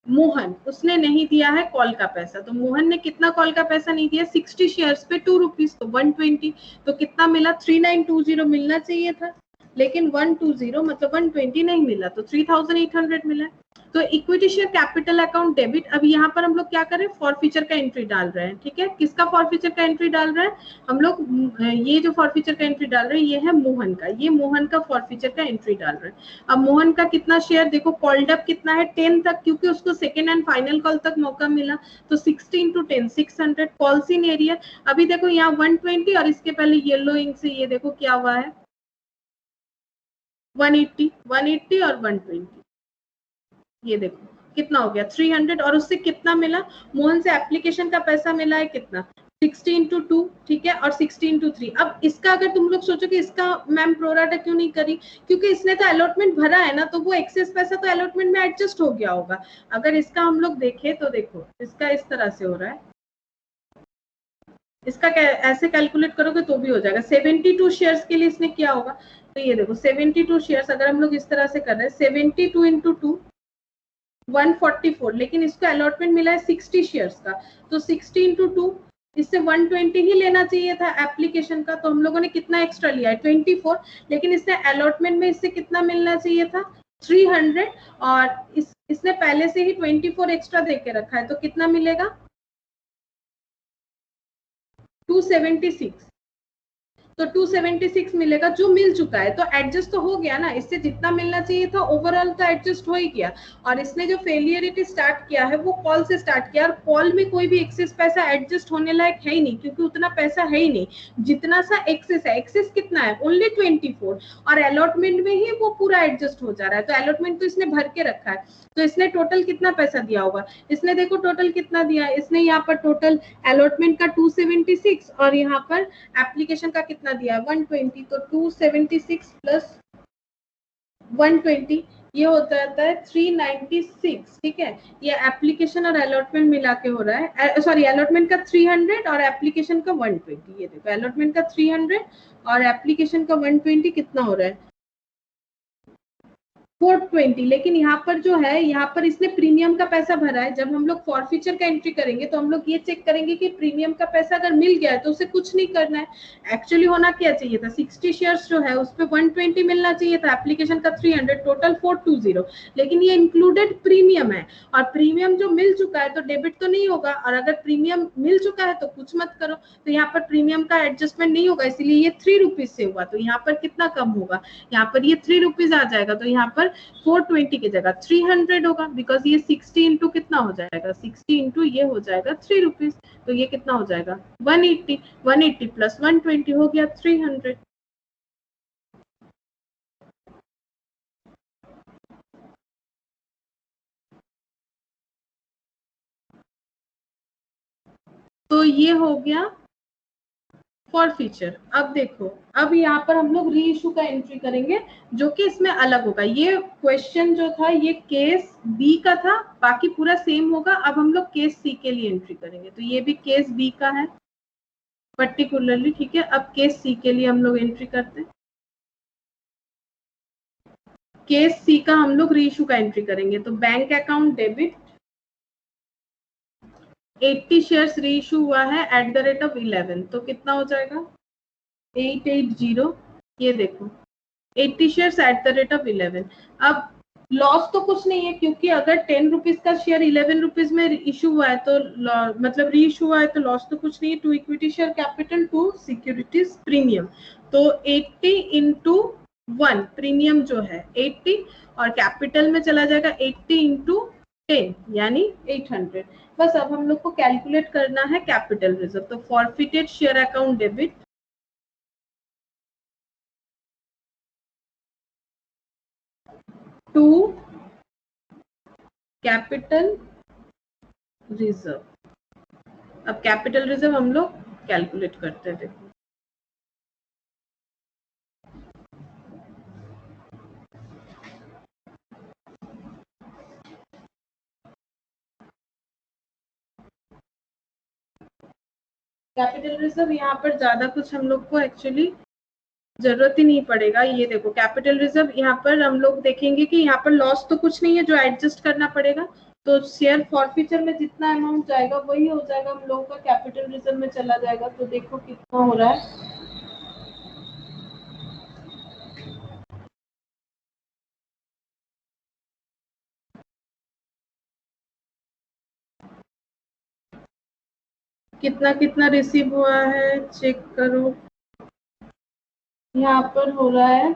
मोहन, उसने नहीं दिया है कॉल का पैसा। तो मोहन ने कितना कॉल का पैसा नहीं दिया, 60 शेयर्स पे 2 रुपीज, तो 120, तो कितना मिला 3920 मिलना चाहिए था, लेकिन 120 मतलब 120 नहीं मिला, तो 3800 मिला। तो equity share capital account debit, अब यहाँ पर हम लोग क्या करें, फॉरफीचर का एंट्री डाल रहे हैं। ठीक है, किसका फॉरफीचर का एंट्री डाल रहे हैं हम लोग, ये जो फॉरफीचर का एंट्री डाल रहे हैं ये है मोहन का, ये मोहन का फॉरफीचर का एंट्री डाल रहे हैं। अब मोहन का कितना शेयर देखो, कॉल्ड अप कितना है 10 तक, क्योंकि उसको सेकेंड एंड फाइनल कॉल तक मौका मिला, तो 16 टू 10 600। कॉल्सिन एरिया अभी देखो यहाँ 120, और इसके पहले येलो इंक से ये देखो क्या हुआ है 180 और 120, ये देखो कितना हो गया 300, और उससे कितना मिला, मोहन से एप्लीकेशन का पैसा मिला है कितना 60 इंटू 2, ठीक है, और 60 इंटू 3। अब इसका अगर तुम लोग सोचो कि इसका मैम प्रोराटा क्यों नहीं करी, क्योंकि इसने तो अलॉटमेंट भरा है ना, तो वो एक्सेस पैसा तो अलॉटमेंट में एडजस्ट हो गया होगा। अगर इसका हम लोग देखें तो देखो इसका इस तरह से हो रहा है, इसका ऐसे कैलकुलेट करोगे तो भी हो जाएगा। 72 शेयर्स के लिए इसने किया होगा, तो ये देखो 72 शेयर्स अगर हम लोग इस तरह से कर रहे हैं 72 इंटू 2 144, लेकिन इसको अलॉटमेंट मिला है 60 शेयर्स का, तो 60 इंटू 2 इससे 120 ही लेना चाहिए था एप्लीकेशन का, तो हम लोगों ने कितना एक्स्ट्रा लिया है 24, लेकिन इससे अलॉटमेंट में इससे कितना मिलना चाहिए था 300, और इसने पहले से ही 24 एक्स्ट्रा दे के रखा है, तो कितना मिलेगा 276, तो 276 मिलेगा जो मिल चुका है, तो एडजस्ट तो हो गया ना, इससे जितना मिलना चाहिए था ओवरऑल तो एडजस्ट हो ही गया। और इसने जो फेलियरिटी स्टार्ट किया है वो कॉल से स्टार्ट किया, और कॉल में कोई भी एक्सेस पैसा एडजस्ट होने लायक है ही नहीं, क्योंकि उतना पैसा है ही नहीं, जितना सा एक्सेस है, एक्सेस कितना है ओनली 24, और अलॉटमेंट में ही वो पूरा एडजस्ट हो जा रहा है, तो अलॉटमेंट तो इसने भर के रखा है। तो इसने टोटल कितना पैसा दिया होगा, इसने देखो टोटल कितना दिया है, इसने यहाँ पर टोटल अलॉटमेंट का 276 और यहाँ पर एप्लीकेशन का कितना दिया है 120, तो 276 प्लस 120 ये होता है 396। ठीक है, ये एप्लीकेशन और अलॉटमेंट मिला के हो रहा है, सॉरी अलॉटमेंट का 300 और एप्लीकेशन का 120, ये देखो अलॉटमेंट का 300 और एप्लीकेशन का 120 कितना हो रहा है 420। लेकिन यहाँ पर जो है, यहाँ पर इसने प्रीमियम का पैसा भरा है। जब हम लोग फॉरफीचर का एंट्री करेंगे तो हम लोग ये चेक करेंगे कि प्रीमियम का पैसा अगर मिल गया है तो उसे कुछ नहीं करना है। एक्चुअली होना क्या चाहिए था 60 शेयर्स जो है उस पर 120 मिलना चाहिए था, एप्लीकेशन का 300, टोटल 420, लेकिन ये इंक्लूडेड प्रीमियम है, और प्रीमियम जो मिल चुका है तो डेबिट तो नहीं होगा, और अगर प्रीमियम मिल चुका है तो कुछ मत करो, तो यहाँ पर प्रीमियम का एडजस्टमेंट नहीं होगा, इसीलिए ये 3 रुपीज से हुआ। तो यहाँ पर कितना कम होगा, यहाँ पर ये 3 रुपीज आ जाएगा, तो यहाँ पर 420 की जगह 300 होगा, बिकॉज ये 60 इंटू कितना हो जाएगा 60 इंटू ये हो जाएगा 3 रुपीज, तो ये कितना हो जाएगा 180 प्लस 120 हो गया 300। तो ये हो गया फॉर फीचर। अब देखो, अब यहाँ पर हम लोग री इशू का एंट्री करेंगे जो कि इसमें अलग होगा। ये क्वेश्चन जो था ये केस बी का था, बाकी पूरा सेम होगा। अब हम लोग केस सी के लिए एंट्री करेंगे, तो ये भी केस बी का है पर्टिकुलरली। ठीक है, अब केस सी के लिए हम लोग एंट्री करते हैं। केस सी का हम लोग रीइशू का एंट्री करेंगे। तो bank account debit 80 shares reissue हुआ है एट द रेट ऑफ 11, तो कितना हो जाएगा 880। ये देखो 80 shares at the rate of 11। अब लॉस तो कुछ नहीं है, क्योंकि अगर 10 रुपीज का शेयर 11 रुपीज में इशू हुआ है तो मतलब री इशू हुआ है तो लॉस तो कुछ नहीं है। To equity share capital to securities premium, तो 80 इंटू 1 प्रीमियम जो है 80 और कैपिटल में चला जाएगा 80 इंटू 10 यानी 800। बस अब हम लोग को कैलकुलेट करना है कैपिटल रिजर्व। तो forfeited share account debit to capital reserve. अब कैपिटल रिजर्व हम लोग कैलकुलेट करते हैं। देखो कैपिटल रिजर्व यहाँ पर ज्यादा कुछ हम लोग को एक्चुअली जरूरत ही नहीं पड़ेगा। ये देखो कैपिटल रिजर्व यहाँ पर हम लोग देखेंगे कि यहाँ पर लॉस तो कुछ नहीं है जो एडजस्ट करना पड़ेगा। तो शेयर फॉरफीचर में जितना अमाउंट जाएगा वही हो जाएगा, हम लोगों का कैपिटल रिजर्व में चला जाएगा। तो देखो कितना हो रहा है, कितना कितना रिसीव हुआ है चेक करो। यहाँ पर हो रहा है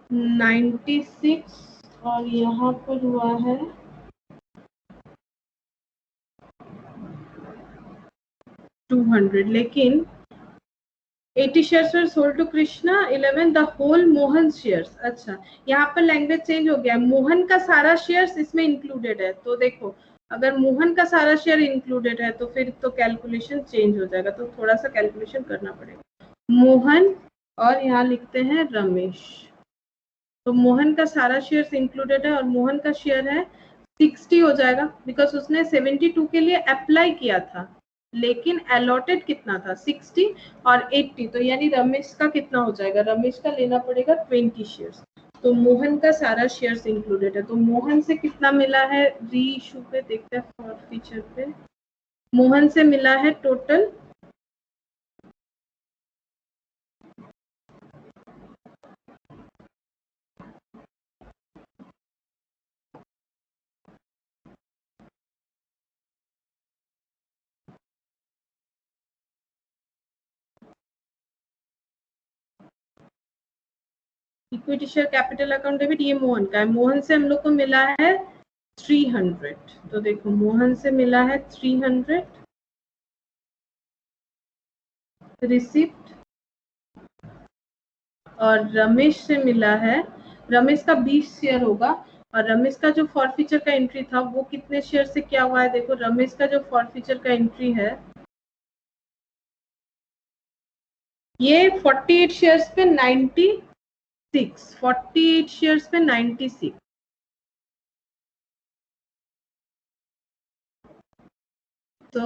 96 और यहाँ पर हुआ है 200, लेकिन 80 shares were sold to Krishna 11 the whole Mohan shares। अच्छा यहाँ पर लैंग्वेज चेंज हो गया, मोहन का सारा शेयर्स इसमें इंक्लूडेड है। तो देखो अगर मोहन का सारा शेयर इंक्लूडेड है तो फिर तो कैलकुलेशन चेंज हो जाएगा, तो थोड़ा सा कैलकुलेशन करना पड़ेगा। मोहन और यहाँ लिखते हैं रमेश, तो मोहन का सारा शेयर्स इंक्लूडेड है और मोहन का शेयर है 60 हो जाएगा, बिकॉज उसने 72 के लिए अप्लाई किया था लेकिन अलॉटेड कितना था 60 और 80, तो यानी रमेश का कितना हो जाएगा, रमेश का लेना पड़ेगा 20 शेयर्स। तो मोहन का सारा शेयर्स इंक्लूडेड है। तो मोहन से कितना मिला है री इशू पे, देखते हैं फॉरफीचर पे। मोहन से मिला है total 'equity share capital account debit' ये मोहन का है। मोहन से हम लोग को मिला है 300, तो देखो मोहन से मिला है 300 रिसिप्ट और रमेश से मिला है, रमेश का 20 शेयर होगा और रमेश का जो फॉरफीचर का एंट्री था वो कितने शेयर से क्या हुआ है। देखो रमेश का जो फॉरफीचर का एंट्री है ये 48 शेयर्स पे 96, 48 शेयर्स पे 96, तो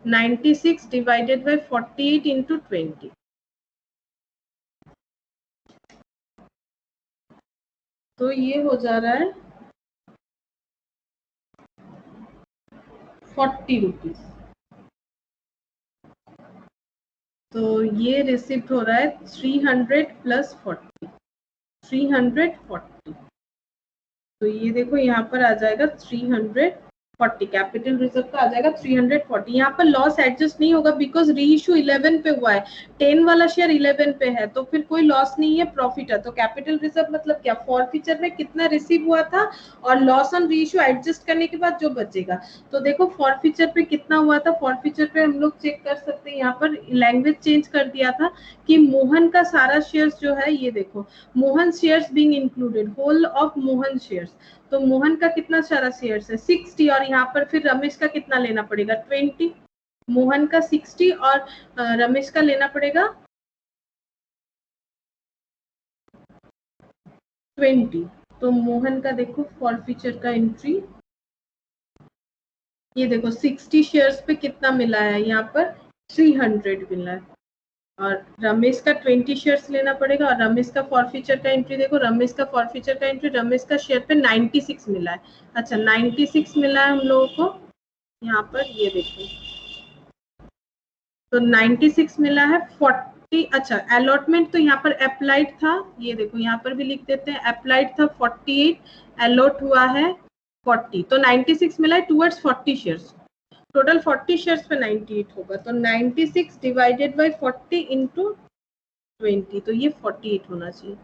96 डिवाइडेड बाय 48 इंटू 20, तो ये हो जा रहा है 40 रुपीज। तो ये रिसिप्ट हो रहा है 300 प्लस 40, 340। तो ये देखो यहाँ पर आ जाएगा 340, कैपिटल रिजर्व का आ जाएगा 340। यहाँ पर लॉस एडजस्ट नहीं होगा बिकॉज री इशू 11 पे हुआ है, 10 वाला शेयर 11 पे है, तो फिर कोई लॉस नहीं है, प्रॉफिट है। तो कैपिटल रिजर्व मतलब क्या, फॉरफीचर में कितना रिसीव हुआ था और लॉस ऑन री इशू एडजस्ट करने के बाद जो बचेगा। तो देखो फॉरफीचर पे कितना हुआ था, फॉरफीचर पे हम लोग चेक कर सकते हैं। यहाँ पर लैंग्वेज चेंज कर दिया था कि मोहन का सारा शेयर्स जो है, ये देखो Mohan shares being included, whole of Mohan shares, तो मोहन का कितना सारा शेयर्स है 60 और यहाँ पर फिर रमेश का कितना लेना पड़ेगा 20, मोहन का 60 और रमेश का लेना पड़ेगा 20। तो मोहन का देखो फॉरफीचर का एंट्री, ये देखो 60 शेयर्स पे कितना मिला है, यहाँ पर 300 मिला है और रमेश का 20 शेयर्स लेना पड़ेगा। और रमेश का फॉरफीचर का एंट्री देखो, रमेश का फॉरफीचर का एंट्री, रमेश का शेयर पे 96 मिला है। अच्छा 96 मिला है हम लोगों को यहाँ पर, ये देखो तो 96 मिला है 40। अच्छा अलॉटमेंट तो यहाँ पर अप्लाइड था, ये देखो यहाँ पर भी लिख देते हैं, अप्लाइड था 48, अलॉट हुआ है 40, तो 96 मिला है टुवर्ड्स 40 शेयर्स। टोटल 40 शेयर्स पे 98 होगा, तो 96 डिवाइडेड बाय 40 इंटू 20, तो ये 48 होना चाहिए।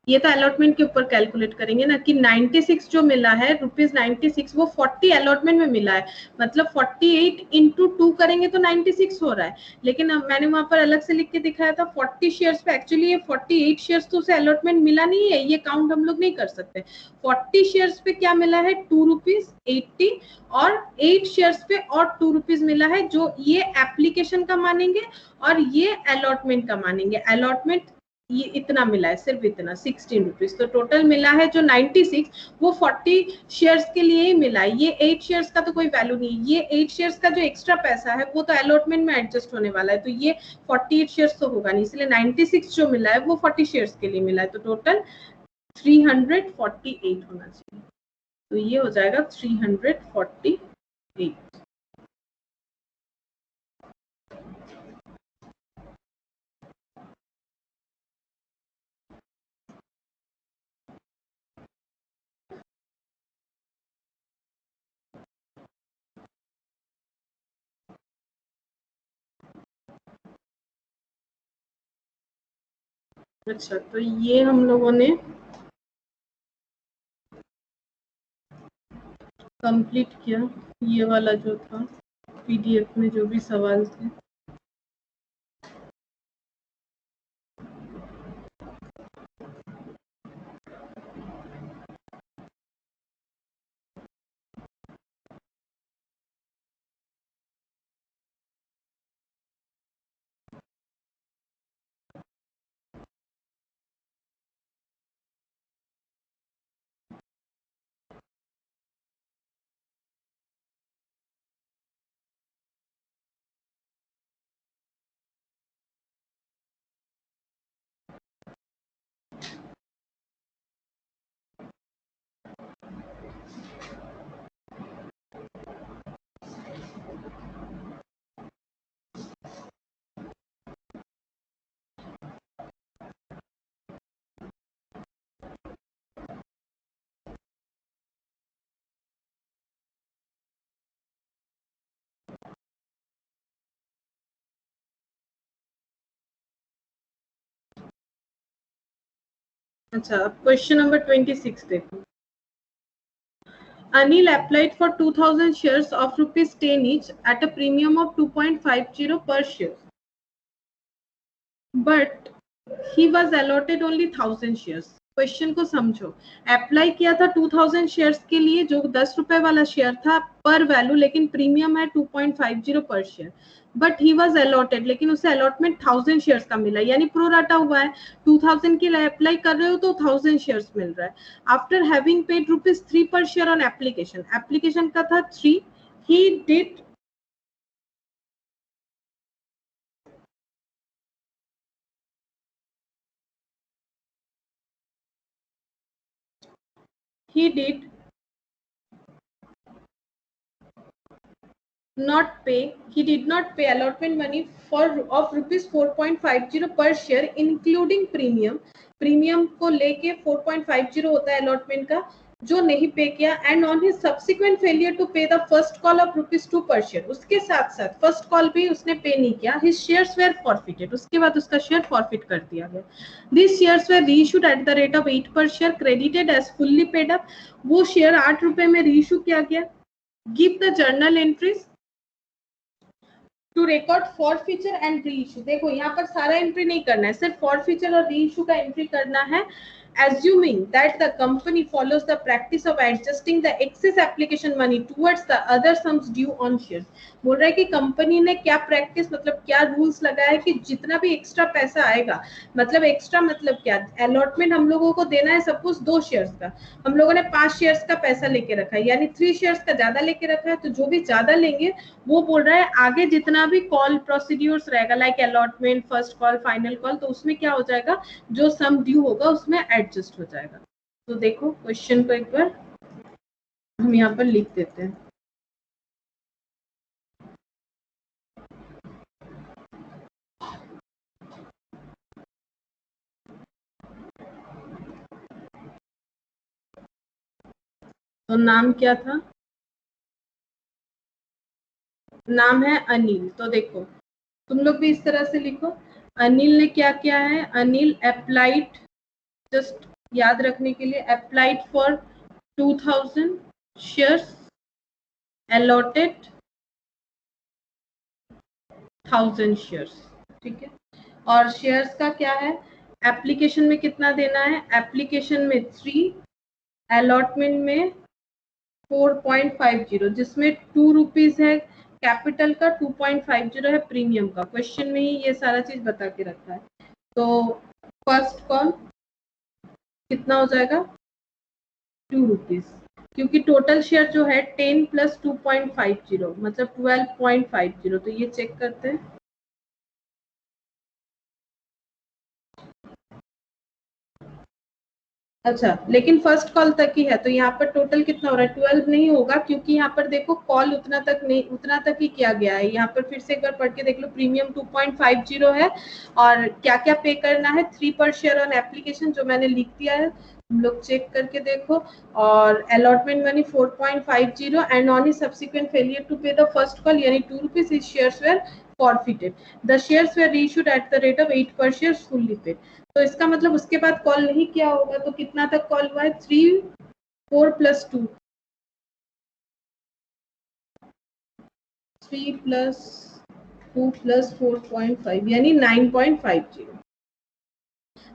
ये तो अलॉटमेंट के ऊपर कैलकुलेट करेंगे ना कि 96 जो मिला है ₹96 वो 40 अलॉटमेंट में मिला है, मतलब 48 इंटू 2 करेंगे तो 96 हो रहा है। लेकिन अब मैंने वहां पर अलग से लिख के दिखाया था 40 शेयर्स पे, एक्चुअली ये 48 शेयर्स तो उसे अलॉटमेंट मिला नहीं है, ये काउंट हम लोग नहीं कर सकते। 40 शेयर्स पे क्या मिला है ₹2.80 और 8 शेयर्स पे और ₹2 मिला है, जो ये एप्लीकेशन का मानेंगे और ये अलॉटमेंट का मानेंगे। अलॉटमेंट ये इतना मिला है, सिर्फ इतना ₹16, तो टोटल मिला है जो 96 वो 40 शेयर्स के लिए ही मिला है। ये 8 शेयर्स का तो कोई वैल्यू नहीं, ये 8 शेयर्स का जो एक्स्ट्रा पैसा है वो तो अलॉटमेंट में एडजस्ट होने वाला है, तो ये 48 शेयर्स तो होगा नहीं, इसलिए 96 जो मिला है वो 40 शेयर्स के लिए मिला है, तो टोटल 348 होना चाहिए, तो ये हो जाएगा 348। अच्छा तो ये हम लोगों ने कंप्लीट किया, ये वाला जो था पीडीएफ में जो भी सवाल थे। अच्छा अब क्वेश्चन नंबर 26 देखो। Anil applied for 2000 shares of ₹10 each at a premium of 2.50 per share, but he was allotted only 1000 shares. Question को समझो, अप्लाई किया था 2000 शेयर्स के लिए जो ₹10 वाला शेयर था पर वैल्यू, लेकिन प्रीमियम है 2.50 पर share, but he was allotted, लेकिन उसे अलॉटमेंट 1000 शेयर्स का मिला, यानी प्रोराटा हुआ है। 2000 के लिए अप्लाई कर रहे हो तो 1000 शेयर्स मिल रहा है। आफ्टर हैविंग पेड ₹3 पर शेयर ऑन एप्लीकेशन, एप्लीकेशन का था 3, he did he did not pay allotment money of ₹4.50 per share including premium को लेके 4.50 होता है allotment का, जो नहीं पे किया, and on his subsequent failure to pay the first call of ₹2 per share, उसके साथ साथ फर्स्ट कॉल भी उसने पे नहीं किया, his shares were forfeited, उसके बाद उसका शेयर फॉरफिट कर दिया गया। These shares were reissued at the rate of 8 per share credited as fully paid up, वो शेयर ₹8 में रीइश्यू किया गया। Give the journal entries to record forfeiture and reissue. देखो यहाँ पर सारा एंट्री नहीं करना है, सिर्फ फॉरफीचर और रीइश्यू का एंट्री करना है। assuming that the company follows the practice of adjusting the excess application money towards the other sums due on shares. बोल रहा है कि कंपनी ने क्या प्रैक्टिस मतलब क्या रूल्स लगाया है कि जितना भी एक्स्ट्रा पैसा आएगा, मतलब एक्स्ट्रा मतलब क्या, अलॉटमेंट हम लोगों को देना है सपोज 2 शेयर्स का, हम लोगों ने 5 शेयर्स का पैसा लेके रखा है, यानी 3 शेयर्स का ज्यादा लेके रखा है, तो जो भी ज्यादा लेंगे वो बोल रहा है आगे जितना भी कॉल प्रोसीड्यूर्स रहेगा like allotment, first call, final call, तो उसमें क्या हो जाएगा, जो सम ड्यू होगा उसमें एडजस्ट हो जाएगा। तो देखो क्वेश्चन को एक बार हम यहाँ पर लिख देते हैं। तो नाम क्या था, नाम है अनिल। तो देखो तुम लोग भी इस तरह से लिखो, अनिल ने क्या किया है, अनिल अप्लाइड, जस्ट याद रखने के लिए, applied for 2000 shares, allotted 1000 shares, ठीक है। और शेयर्स का क्या है, एप्लीकेशन में कितना देना है, एप्लीकेशन में 3, अलॉटमेंट में 4.50, जिसमें 2 रुपीज है कैपिटल का, 2.50 है प्रीमियम का। क्वेश्चन में ही ये सारा चीज बता के रखा है। तो फर्स्ट कॉल कितना हो जाएगा, 2 रुपीज, क्योंकि टोटल शेयर जो है 10 + 2.50 मतलब 12.50। तो ये चेक करते हैं। अच्छा, लेकिन फर्स्ट कॉल तक ही है, तो यहाँ पर टोटल कितना हो रहा है, 12 नहीं होगा, क्योंकि यहाँ पर देखो कॉल उतना तक नहीं, उतना तक ही किया गया है। यहाँ पर फिर से एक बार पढ़ के देख लो, प्रीमियम 2.50 है और क्या क्या पे करना है, 3 पर शेयर ऑन एप्लीकेशन, जो मैंने लिख दिया है, तुम लोग चेक करके देखो। और allotment money 4.50 and on subsequent failure to pay the first call यानी 2 rupees, his shares were forfeited. The shares were reissued at the rate of 8 per share fully paid. तो इसका मतलब उसके बाद कॉल नहीं किया होगा, तो कितना तक कॉल हुआ है, 3, 4 + 2, 3 + 2 + 4.5 यानी 9.50,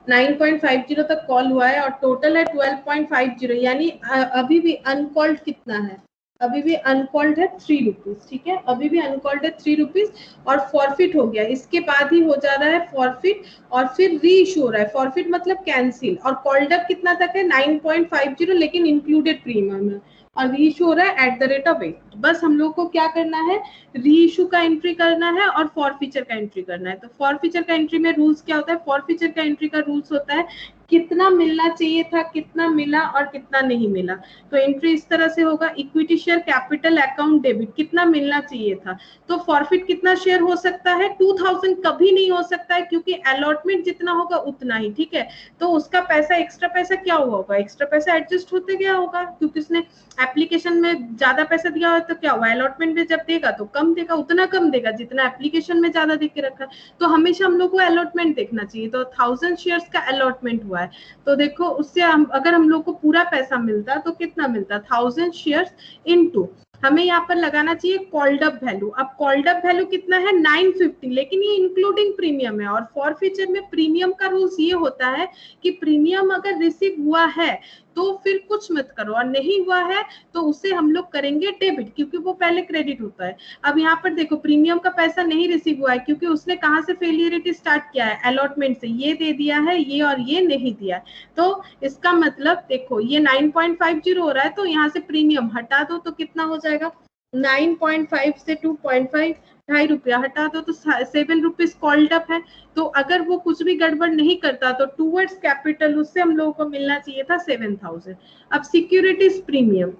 9.50 तक कॉल हुआ है और टोटल है 12.50, यानी अभी भी अनकॉल्ड कितना है, अभी भी अनकॉल्ड है 3 रुपीज, ठीक है, अभी भी अनकॉल्ड है 3 रुपीज और फॉरफिट हो गया, इसके बाद ही हो जा रहा है फॉरफिट और फिर री इशू हो रहा है। फॉरफिट मतलब कैंसिल, और कॉल्ड अप कितना तक है, 9.50 लेकिन इंक्लूडेड प्रीमियम है, और री इशू हो रहा है एट द रेट ऑफ 8। बस हम लोग को क्या करना है, री इशू का एंट्री करना है और फॉरफीचर का एंट्री करना है। तो फॉरफीचर का एंट्री में रूल्स क्या होता है, फॉरफीचर का एंट्री का रूल्स होता है कितना मिलना चाहिए था, कितना मिला और कितना नहीं मिला। तो एंट्री इस तरह से होगा, equity share capital account debit, कितना मिलना चाहिए था, तो फॉरफिट कितना शेयर हो सकता है, 2000 कभी नहीं हो सकता है, क्योंकि अलॉटमेंट जितना होगा उतना ही, ठीक है। तो उसका पैसा, एक्स्ट्रा पैसा क्या हुआ होगा, एक्स्ट्रा पैसा एडजस्ट होते गया होगा, क्योंकि उसने एप्लीकेशन में ज्यादा पैसा दिया हो तो क्या हुआ, अलॉटमेंट में जब देगा तो कम देगा, उतना कम देगा जितना एप्लीकेशन में ज्यादा दे के रखा है। तो हमेशा हम लोग को अलॉटमेंट देखना चाहिए। तो 1000 शेयर्स का अलॉटमेंट हुआ है, तो देखो उससे अगर हम लोग को पूरा पैसा मिलता तो कितना मिलता, 1000 शेयर्स इनटू, हमें यहाँ पर लगाना चाहिए कॉल्ड अप वैल्यू। अब कॉल्ड अप वैल्यू कितना है, 950, लेकिन ये इंक्लूडिंग प्रीमियम है। और फॉरफीचर में प्रीमियम का रूल्स ये होता है कि प्रीमियम अगर रिसीव हुआ है तो फिर कुछ मत करो, और नहीं हुआ है तो उसे हम लोग करेंगे डेबिट, क्योंकि वो पहले क्रेडिट होता है। अब यहाँ पर देखो प्रीमियम का पैसा नहीं रिसीव हुआ है, क्योंकि उसने कहाँ से फेलियरिटी स्टार्ट किया है, अलॉटमेंट से, ये दे दिया है ये और ये नहीं दिया। तो इसका मतलब देखो ये 9.50 हो रहा है, तो यहाँ से प्रीमियम हटा दो तो कितना हो जाएगा, 9.5 से 2.5, 2.5 रुपया हटा दो तो 7 रुपीज कॉल्ड अप है। तो अगर वो कुछ भी गड़बड़ नहीं करता तो टूवर्ड्स कैपिटल उससे हम लोगों को मिलना चाहिए था 7000। अब सिक्योरिटीज प्रीमियम,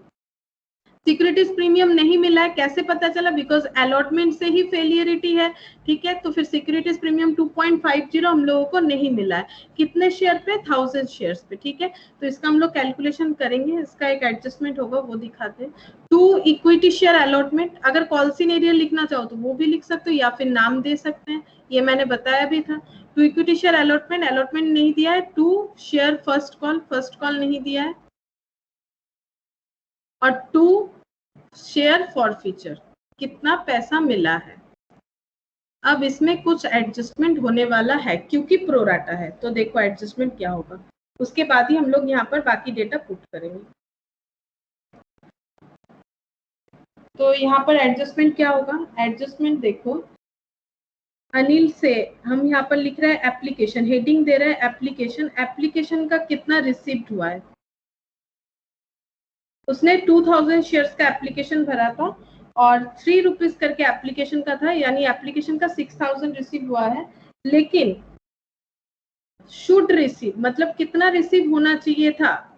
सिक्योरिटीज प्रीमियम नहीं मिला है, कैसे पता चला, बिकॉज अलॉटमेंट से ही फेलियरिटी है, ठीक है। तो फिर सिक्योरिटीज प्रीमियम 2.50 हम लोगों को नहीं मिला है, कितने शेयर पे, 1000 शेयर्स पे, ठीक है। तो इसका हम लोग कैलकुलेशन करेंगे, इसका एक एडजस्टमेंट होगा वो दिखाते हैं। 2 इक्विटी शेयर अलॉटमेंट, अगर कॉल सिनेरियो लिखना चाहो तो वो भी लिख सकते हो या फिर नाम दे सकते हैं, ये मैंने बताया भी था। 2 इक्विटी शेयर अलॉटमेंट, अलॉटमेंट नहीं दिया है, 2 शेयर फर्स्ट कॉल नहीं दिया है, और 2 शेयर फॉरफीचर, कितना पैसा मिला है। अब इसमें कुछ एडजस्टमेंट होने वाला है क्योंकि प्रोराटा है, तो देखो एडजस्टमेंट क्या होगा। उसके बाद ही हम लोग यहाँ पर बाकी डेटा पुट करेंगे। तो यहाँ पर एडजस्टमेंट क्या होगा, एडजस्टमेंट देखो अनिल से हम यहाँ पर लिख रहे हैं एप्लीकेशन, हेडिंग दे रहे हैं एप्लीकेशन, एप्लीकेशन का कितना रिसीव्ड हुआ है, उसने 2000 शेयर्स का एप्लीकेशन भरा था और 3 रुपीज करके एप्लीकेशन का था, यानी एप्लीकेशन का 6000 रिसीव हुआ है, लेकिन शुड रिसीव मतलब कितना रिसीव होना चाहिए था,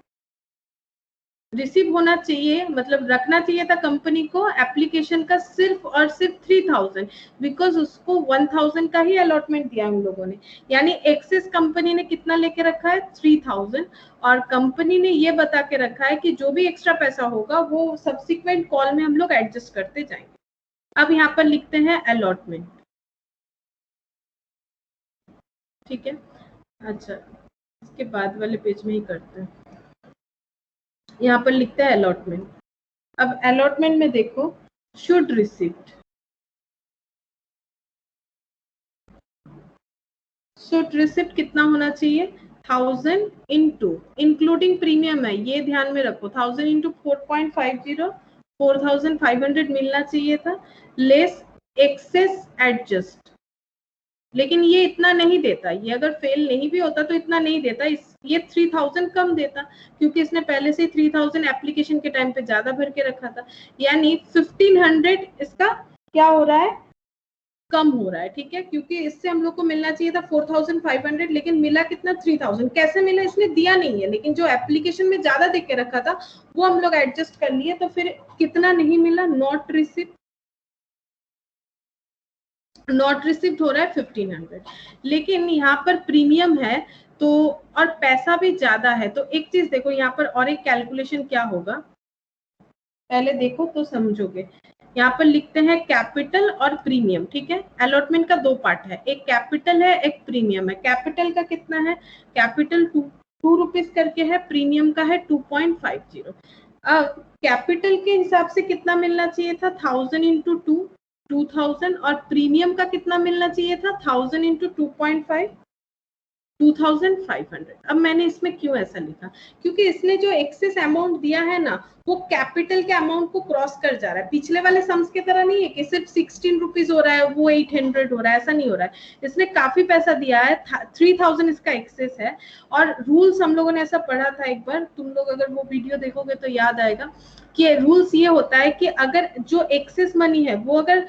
रिसीव होना चाहिए मतलब रखना चाहिए था कंपनी को एप्लीकेशन का सिर्फ और सिर्फ 3000, बिकॉज उसको 1000 का ही अलॉटमेंट दिया हम लोगों ने, यानी एक्सेस कंपनी ने कितना लेके रखा है 3000, और कंपनी ने ये बता के रखा है कि जो भी एक्स्ट्रा पैसा होगा वो सब्सिक्वेंट कॉल में हम लोग एडजस्ट करते जाएंगे। अब यहाँ पर लिखते हैं अलॉटमेंट, ठीक है। अच्छा इसके बाद वाले पेज में ही करते हैं, यहाँ पर लिखते हैं अलॉटमेंट। अब अलॉटमेंट में देखो शुड रिसीव्ड, शुड रिसीव्ड कितना होना चाहिए 1000 इंटू इंक्लूडिंग प्रीमियम है, ये ध्यान में रखो, 1000 इंटू 4.50 4500 मिलना चाहिए था, लेस एक्सेस एडजस्ट, लेकिन ये इतना नहीं देता, ये अगर फेल नहीं भी होता तो इतना नहीं देता, ये 3000 कम देता क्योंकि इसने पहले से 3000 एप्लीकेशन के टाइम पे ज्यादा भर के रखा था, यानी 1500 इसका क्या हो रहा है कम हो रहा है, ठीक है, क्योंकि इससे हम लोग को मिलना चाहिए था 4500 लेकिन मिला कितना 3000, कैसे मिला इसने दिया नहीं है, लेकिन जो एप्लीकेशन में ज्यादा देख के रखा था वो हम लोग एडजस्ट कर लिए, तो फिर कितना नहीं मिला, नॉट रिसीव, नॉट रिसीव्ड हो रहा है 1500, लेकिन यहाँ पर प्रीमियम है तो और पैसा भी ज्यादा है, तो एक चीज देखो यहाँ पर और एक कैलकुलेशन क्या होगा पहले देखो तो समझोगे। यहाँ पर लिखते हैं कैपिटल और प्रीमियम, ठीक है, अलॉटमेंट का दो पार्ट है, एक कैपिटल है एक प्रीमियम है, कैपिटल का कितना है, कैपिटल 2 रुपीज करके है, प्रीमियम का है 2.50। अब कैपिटल के हिसाब से कितना मिलना चाहिए था 1000 इंटू 2000, और प्रीमियम का कितना मिलना चाहिए था 1000 इंटू 2.5 2500। अब मैंने इसमें क्यों ऐसा लिखा, क्योंकि इसने जो एक्सेस अमाउंट दिया है ना वो कैपिटल के अमाउंट को क्रॉस कर जा रहा है, पिछले वाले सम्स की तरह नहीं है कि सिर्फ 16 रुपीज हो रहा है वो 800 हो रहा है, ऐसा नहीं हो रहा है, इसने काफी पैसा दिया है, 3000 इसका एक्सेस है, और रूल्स हम लोगों ने ऐसा पढ़ा था एक बार, तुम लोग अगर वो वीडियो देखोगे तो याद आएगा कि रूल्स ये होता है कि अगर जो एक्सेस मनी है वो अगर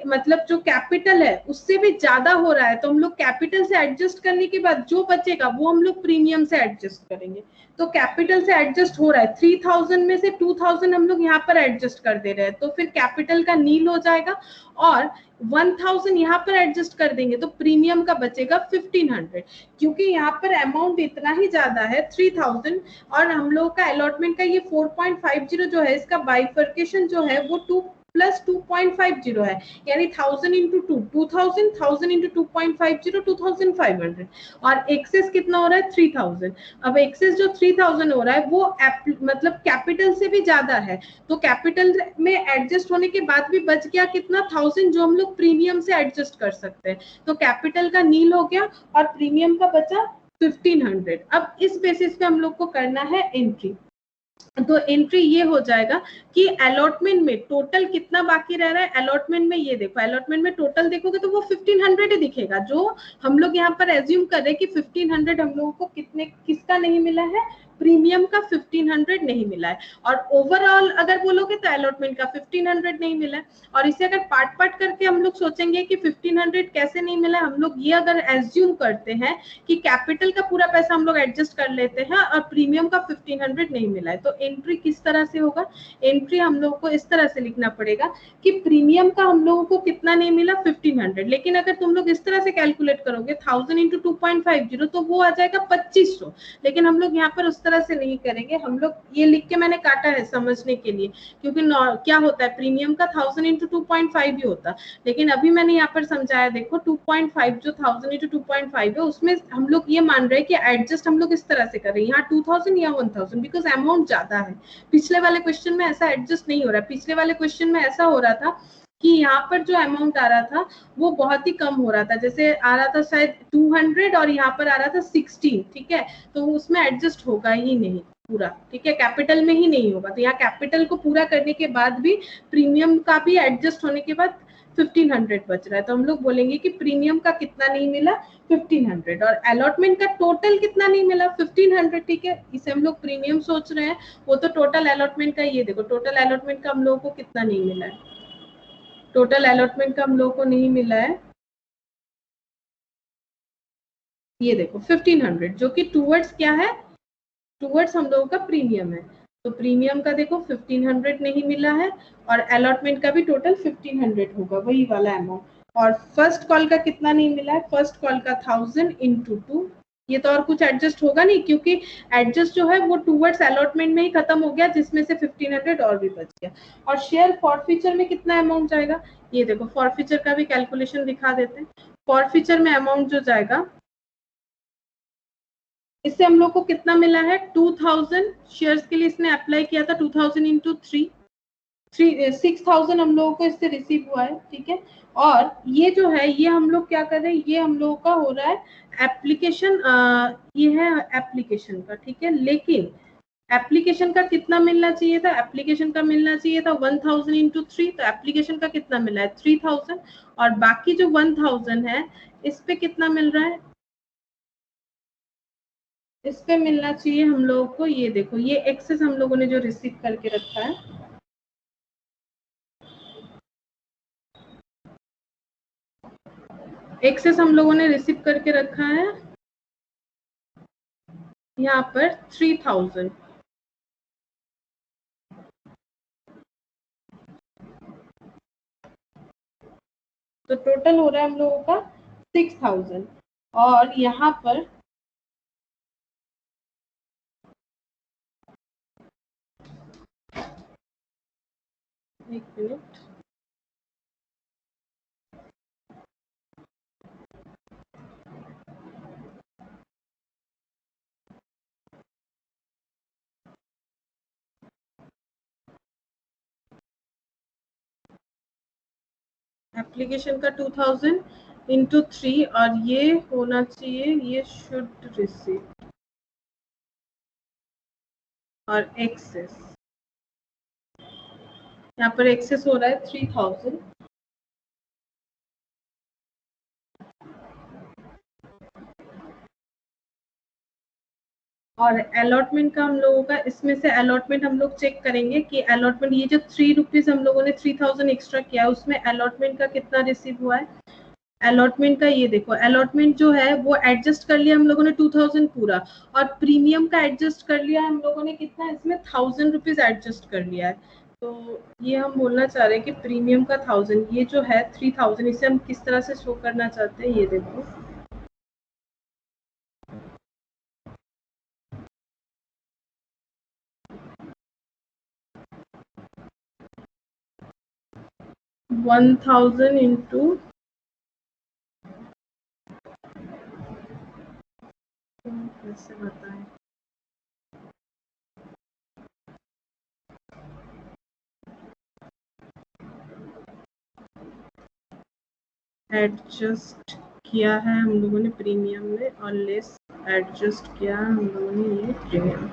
मतलब जो कैपिटल है उससे भी ज्यादा हो रहा है तो हम लोग कैपिटल से एडजस्ट करने के बाद जो बचेगा वो हम लोग प्रीमियम से एडजस्ट करेंगे, तो कैपिटल से एडजस्ट हो रहा है 3000 में से 2000 हम लोग यहाँ पर एडजस्ट कर दे रहे हैं, तो फिर कैपिटल का नील हो जाएगा और 1000 यहाँ पर एडजस्ट कर देंगे तो प्रीमियम का बचेगा 1500, क्योंकि यहाँ पर अमाउंट इतना ही ज्यादा है 3000 और हम लोग का अलॉटमेंट का ये 4.50 जो है इसका बाइफर्केशन जो है वो 2 प्लस 2.50 है, यानी 1000 इंटू 2000, 1000 इंटू 2.50 2500, और एक्सेस कितना हो रहा है 3000। अब एक्सेस जो 3000 हो रहा है वो मतलब कैपिटल से भी ज्यादा है, तो कैपिटल में एडजस्ट होने के बाद भी बच गया कितना 1000 जो हम लोग प्रीमियम से एडजस्ट कर सकते हैं, तो कैपिटल का नील हो गया और प्रीमियम का बचा 1500। अब इस बेसिस पे हम लोग को करना है एंट्री, तो एंट्री ये हो जाएगा कि अलॉटमेंट में टोटल कितना बाकी रह रहा है, अलॉटमेंट में ये देखो, अलॉटमेंट में टोटल देखोगे तो वो 1500 ही दिखेगा, जो हम लोग यहाँ पर एज्यूम कर रहे हैं कि 1500 हम लोगों को कितने किसका नहीं मिला है, प्रीमियम का 1500 नहीं मिला है, और ओवरऑल अगर बोलोगे तो अलॉटमेंट का 1500 नहीं मिला है, और इसे अगर पार्ट पार्ट करके हम लोग सोचेंगे कि 1500 कैसे नहीं मिला, हम लोग ये अगर एज्यूम करते हैं कि कैपिटल का पूरा पैसा हम लोग एडजस्ट कर लेते हैं और प्रीमियम का 1500 नहीं मिला है, तो एंट्री किस तरह से होगा, एंट्री हम लोगों को इस तरह से लिखना पड़ेगा कि प्रीमियम का हम लोगों को कितना नहीं मिला 1500, लेकिन अगर तुम लोग इस तरह से कैलकुलेट करोगे 1000 इंटू 2.50 तो वो आ जाएगा 2500, लेकिन हम लोग यहाँ पर उस तरह से नहीं करेंगे, हम लोग ये लिख के मैंने काटा है समझने के लिए, क्योंकि क्या होता है प्रीमियम का 1000 इंटू 2.5 ही होता, लेकिन अभी मैंने यहाँ पर समझाया देखो 2.5 जो 1000 इंटू 2.5 है उसमें हम लोग ये मान रहे हैं कि एडजस्ट हम लोग इस तरह से कर रहे हैं, यहाँ 2000 या 1000 बिकॉज अमाउंट ज्यादा है, पिछले वाले क्वेश्चन में ऐसा एडजस्ट नहीं हो रहा है, पिछले वाले क्वेश्चन में ऐसा हो रहा था कि यहाँ पर जो अमाउंट आ रहा था वो बहुत ही कम हो रहा था, जैसे आ रहा था शायद 200 और यहाँ पर आ रहा था 16, ठीक है, तो उसमें एडजस्ट होगा ही नहीं पूरा, ठीक है, कैपिटल में ही नहीं होगा। तो यहाँ कैपिटल को पूरा करने के बाद भी प्रीमियम का भी एडजस्ट होने के बाद 1500 बच रहा है, तो हम लोग बोलेंगे कि प्रीमियम का कितना नहीं मिला 1500, और अलॉटमेंट का टोटल कितना नहीं मिला 1500, ठीक है, इसे हम लोग प्रीमियम सोच रहे हैं, वो तो टोटल अलॉटमेंट का, ये देखो टोटल अलॉटमेंट का हम लोगों को कितना नहीं मिला है, टोटल अलॉटमेंट का हम लोगों को नहीं मिला है, ये देखो 1500, जो कि टूवर्ड्स क्या है, टूवर्ड्स हम लोगों का प्रीमियम है, तो प्रीमियम का देखो 1500 नहीं मिला है, और अलॉटमेंट का भी टोटल 1500 होगा, वही वाला अमाउंट। और फर्स्ट कॉल का कितना नहीं मिला है, फर्स्ट कॉल का 1000 इंटू 2, ये तो और कुछ एडजस्ट होगा नहीं, क्योंकि एडजस्ट जो है वो टूवर्ड्स अलॉटमेंट में ही खत्म हो गया, जिसमें से 1500 और भी बच गया। और शेयर फॉरफीचर में कितना अमाउंट जाएगा, ये देखो फॉरफीचर का भी कैलकुलेशन दिखा देते हैं। फॉरफीचर में अमाउंट जो जाएगा, इससे हम लोग को कितना मिला है 2000 शेयर्स के लिए इसने अप्लाई किया था, 2000 इंटू 3 6000 हम लोगों को इससे रिसीव हुआ है, ठीक है। और ये जो है ये हम लोग क्या कर रहे हैं, ये हम लोगों का हो रहा है एप्लीकेशन, ये है एप्लीकेशन का, ठीक है, लेकिन एप्लीकेशन का कितना मिलना चाहिए था, एप्लीकेशन का मिलना चाहिए था 1000 इंटू 3, तो एप्लीकेशन का कितना मिला है 3000, और बाकी जो 1000 है इस पे कितना मिल रहा है, इस पे मिलना चाहिए हम लोगों को, ये देखो ये एक्सेस हम लोगों ने जो रिसीव करके रखा है, एक्सेस हम लोगों ने रिसीव करके रखा है यहाँ पर 3000, तो टोटल हो रहा है हम लोगों का 6000, और यहाँ पर एक मिनट, एप्लीकेशन का 2000 इंटू 3, और ये होना चाहिए, ये शुड रिसीव, और एक्सेस यहाँ पर एक्सेस हो रहा है 3000, और अलॉटमेंट का हम लोगों का, इसमें से अलॉटमेंट हम लोग चेक करेंगे कि अलॉटमेंट ये जो 3 रुपीज हम लोगों ने 3000 एक्स्ट्रा किया है, उसमें अलॉटमेंट का कितना रिसीव हुआ है, अलॉटमेंट का ये देखो, अलॉटमेंट जो है वो एडजस्ट कर लिया हम लोगों ने 2000 पूरा, और प्रीमियम का एडजस्ट कर लिया हम लोगों ने कितना, इसमें 1000 रुपीज एडजस्ट कर लिया है, तो ये हम बोलना चाह रहे हैं कि प्रीमियम का 1000, ये जो है 3000, इसे हम किस तरह से शो करना चाहते हैं, ये देखो वन 1000 इंटू कैसे बताएं, एडजस्ट किया है हम लोगों ने प्रीमियम में, और लेस एडजस्ट किया है हम लोगों ने ये प्रीमियम,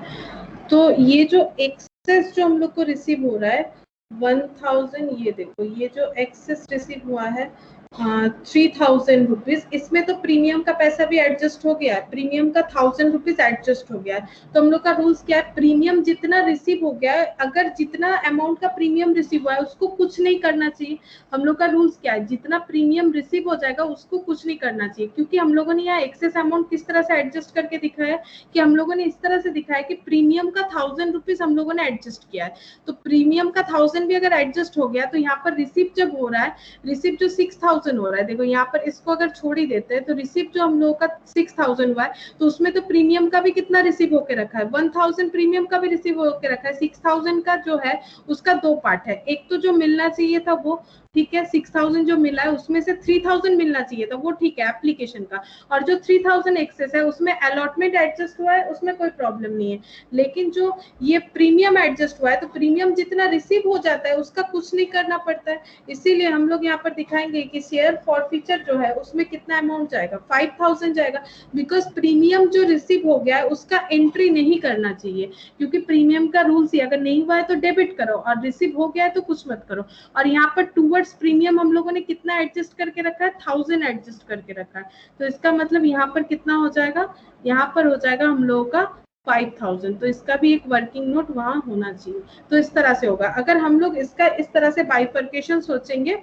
तो ये जो एक्सेस जो हम लोग को रिसीव हो रहा है 1000, ये देखो ये जो एक्सेस रिसीव हुआ है 3000 रुपीज, इसमें तो प्रीमियम का पैसा भी एडजस्ट हो गया है, प्रीमियम का 1000 रुपीज एडजस्ट हो गया है, तो हम लोग का रूल्स क्या है, प्रीमियम जितना रिसीव हो गया है, अगर जितना अमाउंट का प्रीमियम रिसीव हुआ है उसको कुछ नहीं करना चाहिए, हम लोग का रूल्स क्या है, जितना प्रीमियम रिसीव हो जाएगा उसको कुछ नहीं करना चाहिए, क्योंकि हम लोगों ने यहाँ एक्सेस अमाउंट किस तरह से एडजस्ट करके दिखाया है, कि हम लोगों ने इस तरह से दिखाया कि प्रीमियम का 1000 रुपीज हम लोगों ने एडजस्ट किया है, तो प्रीमियम का 1000 भी अगर एडजस्ट हो गया, तो यहाँ पर रिसीव जब हो रहा है, रिसीव जो 6000 हो रहा है, देखो यहाँ पर इसको अगर छोड़ ही देते हैं, तो रिसीव जो हम लोगों का 6000 हुआ है, तो उसमें तो प्रीमियम का भी कितना रिसीव होके रखा है, 1000 प्रीमियम का भी रिसीव होके रखा है, 6000 का जो है उसका दो पार्ट है, एक तो जो मिलना चाहिए था वो ठीक है, 6000 जो मिला है उसमें से 3000 मिलना चाहिए था, वो ठीक है एप्लीकेशन का, और जो 3000 एक्सेस है उसमें अलॉटमेंट एडजस्ट हुआ है, उसमें कोई प्रॉब्लम नहीं है। लेकिन जो ये प्रीमियम एडजस्ट हुआ है, तो प्रीमियम जितना रिसीव हो जाता है उसका कुछ नहीं करना पड़ता है, इसीलिए हम लोग यहाँ पर दिखाएंगे कि शेयर फॉरफीचर जो है उसमें कितना अमाउंट जाएगा, 5000 जाएगा, बिकॉज प्रीमियम जो रिसीव हो गया है उसका एंट्री नहीं करना चाहिए, क्योंकि प्रीमियम का रूल्स ही अगर नहीं हुआ है तो डेबिट करो, और रिसीव हो गया है तो कुछ मत करो। और यहाँ पर टूवर्ड्स प्रीमियम हम लोगों ने कितना एडजस्ट करके रखा है, 1000 एडजस्ट करके रखा है, तो इसका मतलब यहाँ पर कितना हो जाएगा, यहाँ पर हो जाएगा हम लोगों का 5000, तो इसका भी एक वर्किंग नोट वहां होना चाहिए। तो इस तरह से होगा, अगर हम लोग इसका इस तरह से बाइफर्केशन सोचेंगे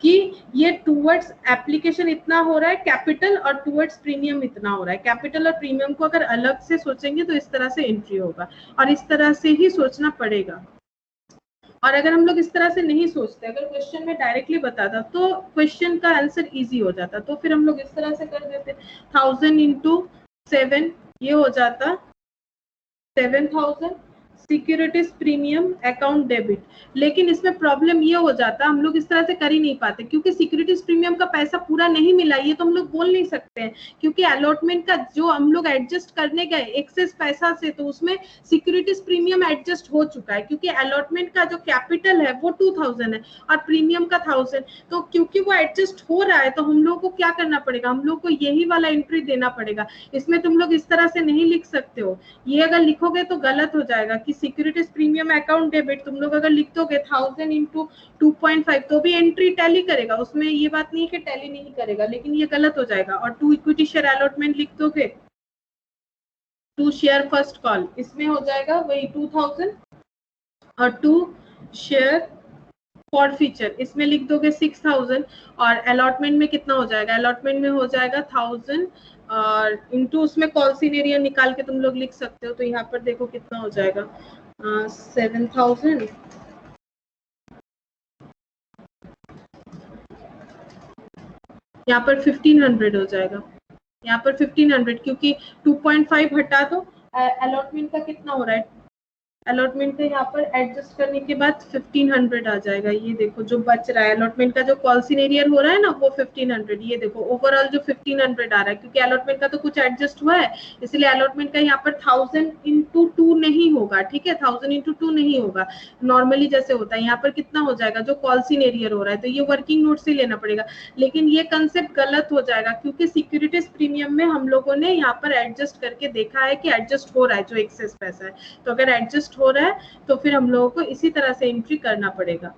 कि ये टूवर्ड्स एप्लीकेशन इतना हो रहा है कैपिटल और टूवर्ड्स प्रीमियम इतना हो रहा है, कैपिटल और प्रीमियम को अगर अलग से सोचेंगे तो इस तरह से एंट्री होगा, और इस तरह से ही सोचना पड़ेगा। और अगर हम लोग इस तरह से नहीं सोचते, अगर क्वेश्चन में डायरेक्टली बताता तो क्वेश्चन का आंसर इजी हो जाता, तो फिर हम लोग इस तरह से कर देते, 1000 इंटू 7 ये हो जाता 7000 सिक्योरिटीज प्रीमियम अकाउंट डेबिट। लेकिन इसमें प्रॉब्लम ये हो जाता, हम लोग इस तरह से कर ही नहीं पाते, क्योंकि सिक्योरिटीज प्रीमियम का पैसा पूरा नहीं मिला, ये तो हम लोग बोल नहीं सकते हैं, क्योंकि अलॉटमेंट का जो हम लोग एडजस्ट करने गए एक्सेस पैसा से, तो उसमें सिक्योरिटीज प्रीमियम एडजस्ट हो चुका है, क्योंकि अलॉटमेंट का जो कैपिटल है वो 2000 है और प्रीमियम का 1000, तो क्योंकि वो एडजस्ट हो रहा है तो हम लोग को क्या करना पड़ेगा, हम लोग को यही वाला एंट्री देना पड़ेगा। इसमें तुम लोग इस तरह से नहीं लिख सकते हो, ये अगर लिखोगे तो गलत हो जाएगा कि सिक्योरिटीज प्रीमियम अकाउंट डेबिट, तुम लोग अगर लिख दोगे 1000 इंटू 2.5 तो भी एंट्री टैली करेगा, उसमें ये बात नहीं है कि टैली नहीं करेगा, लेकिन ये गलत हो जाएगा। और 2 इक्विटी शेयर अलॉटमेंट लिख दोगे, 2 शेयर फर्स्ट कॉल, इसमें हो जाएगा वही 2000, और 2 शेयर फॉर फीचर इसमें लिख दोगे 6000, और अलॉटमेंट में कितना हो जाएगा, अलॉटमेंट में हो जाएगा 1000 और इंटू उसमें कॉल सीनेरियो निकाल के तुम लोग लिख सकते हो, तो यहाँ पर देखो कितना हो जाएगा 7000, यहाँ पर 1500 हो जाएगा, यहाँ पर 1500, क्योंकि 2.5 हटा दो, अलॉटमेंट का कितना हो रहा है, अलॉटमेंट का यहाँ पर एडजस्ट करने के बाद 1500 आ जाएगा, ये देखो जो बच रहा है अलॉटमेंट का जो कॉल सीनेरियर हो रहा है ना वो 1500, ये देखो ओवरऑल जो 1500 आ रहा है, क्योंकि अलॉटमेंट का तो कुछ एडजस्ट हुआ है, इसलिए अलॉटमेंट का यहाँ पर 1000 इंटू 2 नहीं होगा, ठीक है, 1000 इंटू 2 नहीं होगा, नॉर्मली जैसे होता है, यहाँ पर कितना हो जाएगा जो कॉल सीनेरियर हो रहा है, तो ये वर्किंग नोट से लेना पड़ेगा। लेकिन ये कंसेप्ट गलत हो जाएगा, क्योंकि सिक्योरिटीज प्रीमियम में हम लोगों ने यहाँ पर एडजस्ट करके देखा है कि एडजस्ट हो रहा है जो एक्सेस पैसा है, तो अगर एडजस्ट हो रहा है तो फिर हम लोगों को इसी तरह से एंट्री करना पड़ेगा,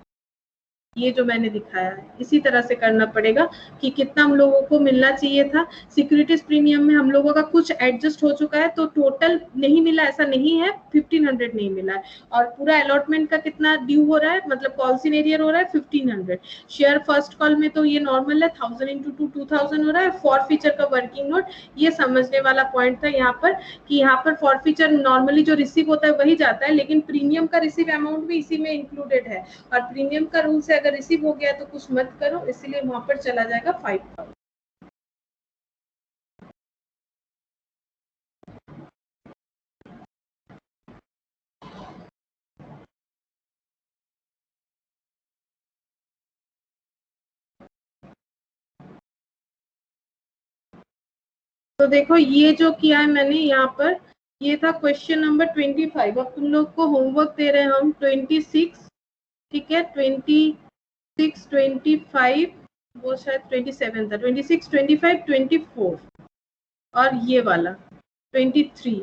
ये जो मैंने दिखाया है इसी तरह से करना पड़ेगा कि कितना हम लोगों को मिलना चाहिए था। सिक्योरिटीज प्रीमियम में हम लोगों का कुछ एडजस्ट हो चुका है, तो टोटल नहीं मिला ऐसा नहीं है, 1500 नहीं मिला है, और पूरा अलॉटमेंट का कितना ड्यू हो रहा है, मतलब कॉल सीनेरियर हो रहा है 1500, शेयर फर्स्ट कॉल में तो ये नॉर्मल है 1000 इंटू 2 2000 हो रहा है, फॉर फीचर का वर्किंग नोट, ये समझने वाला पॉइंट था यहाँ पर कि यहाँ पर फॉर फीचर नॉर्मली जो रिसीव होता है वही जाता है, लेकिन प्रीमियम का रिसीव अमाउंट भी इसी में इंक्लूडेड है, और प्रीमियम का रूल से अगर रिसीव हो गया तो कुछ मत करो, इसलिए वहां पर चला जाएगा 5000। तो देखो ये जो किया है मैंने यहाँ पर, ये था क्वेश्चन नंबर 25। अब तुम लोग को होमवर्क दे रहे हैं हम 26, ठीक है, 26 25 वो शायद 27 था, 26 25 24 और ये वाला 23।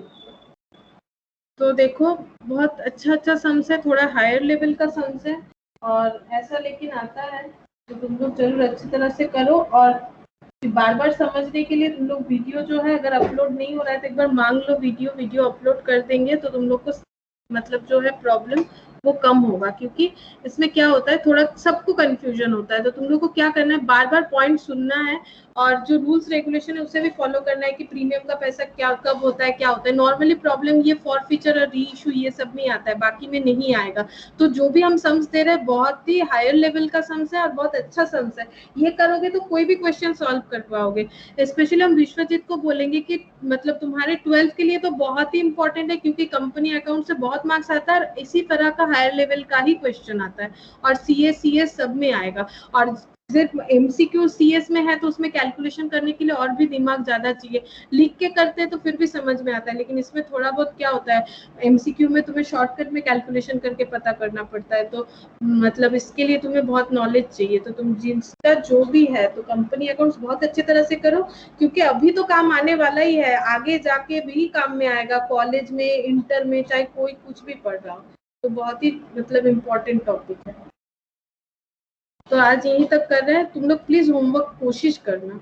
तो देखो बहुत अच्छा सम्स है, थोड़ा हायर लेवल का सम्स है, और ऐसा लेकिन आता है, तो तुम लोग जरूर अच्छी तरह से करो, और बार बार समझने के लिए तुम लोग वीडियो जो है अगर अपलोड नहीं हो रहा है तो एक बार मांग लो, वीडियो अपलोड कर देंगे तो तुम लोग को मतलब जो है प्रॉब्लम वो कम होगा, क्योंकि इसमें क्या होता है थोड़ा सबको कंफ्यूजन होता है, तो तुम लोग को क्या करना है, बार बार पॉइंट सुनना है और जो रूल्स रेगुलेशन है उसे भी फॉलो करना है कि प्रीमियम का पैसा क्या कब होता है क्या होता है। नॉर्मली प्रॉब्लम ये फॉरफीचर और री इशू ये सब में आता है, बाकी में नहीं आएगा। तो जो भी हम सम्स दे रहे हैं बहुत ही हायर लेवल का सम्स है और बहुत अच्छा सम्स है, ये करोगे तो कोई भी क्वेश्चन सॉल्व कर पाओगे। स्पेशली हम विश्वजीत को बोलेंगे कि मतलब तुम्हारे 12th के लिए तो बहुत ही इंपॉर्टेंट है, क्योंकि कंपनी अकाउंट से बहुत मार्क्स आता है और इसी तरह का हायर लेवल का ही क्वेश्चन आता है, और CS सब में आएगा। और सिर्फ MCQ CS में है तो उसमें कैलकुलेशन करने के लिए और भी दिमाग ज्यादा चाहिए। लिख के करते हैं तो फिर भी समझ में आता है, लेकिन इसमें थोड़ा बहुत क्या होता है, MCQ में तुम्हें शॉर्टकट में कैलकुलेशन करके पता करना पड़ता है, तो मतलब इसके लिए तुम्हें बहुत नॉलेज चाहिए। तो तुम जिसका जो भी है तो कंपनी अकाउंट्स बहुत अच्छी तरह से करो, क्योंकि अभी तो काम आने वाला ही है, आगे जाके भी काम में आएगा, कॉलेज में, इंटर में, चाहे कोई कुछ भी पढ़ रहा हो। तो बहुत ही मतलब इम्पोर्टेंट टॉपिक है। तो आज यहीं तक कर रहे हैं, तुम लोग प्लीज होमवर्क कोशिश करना।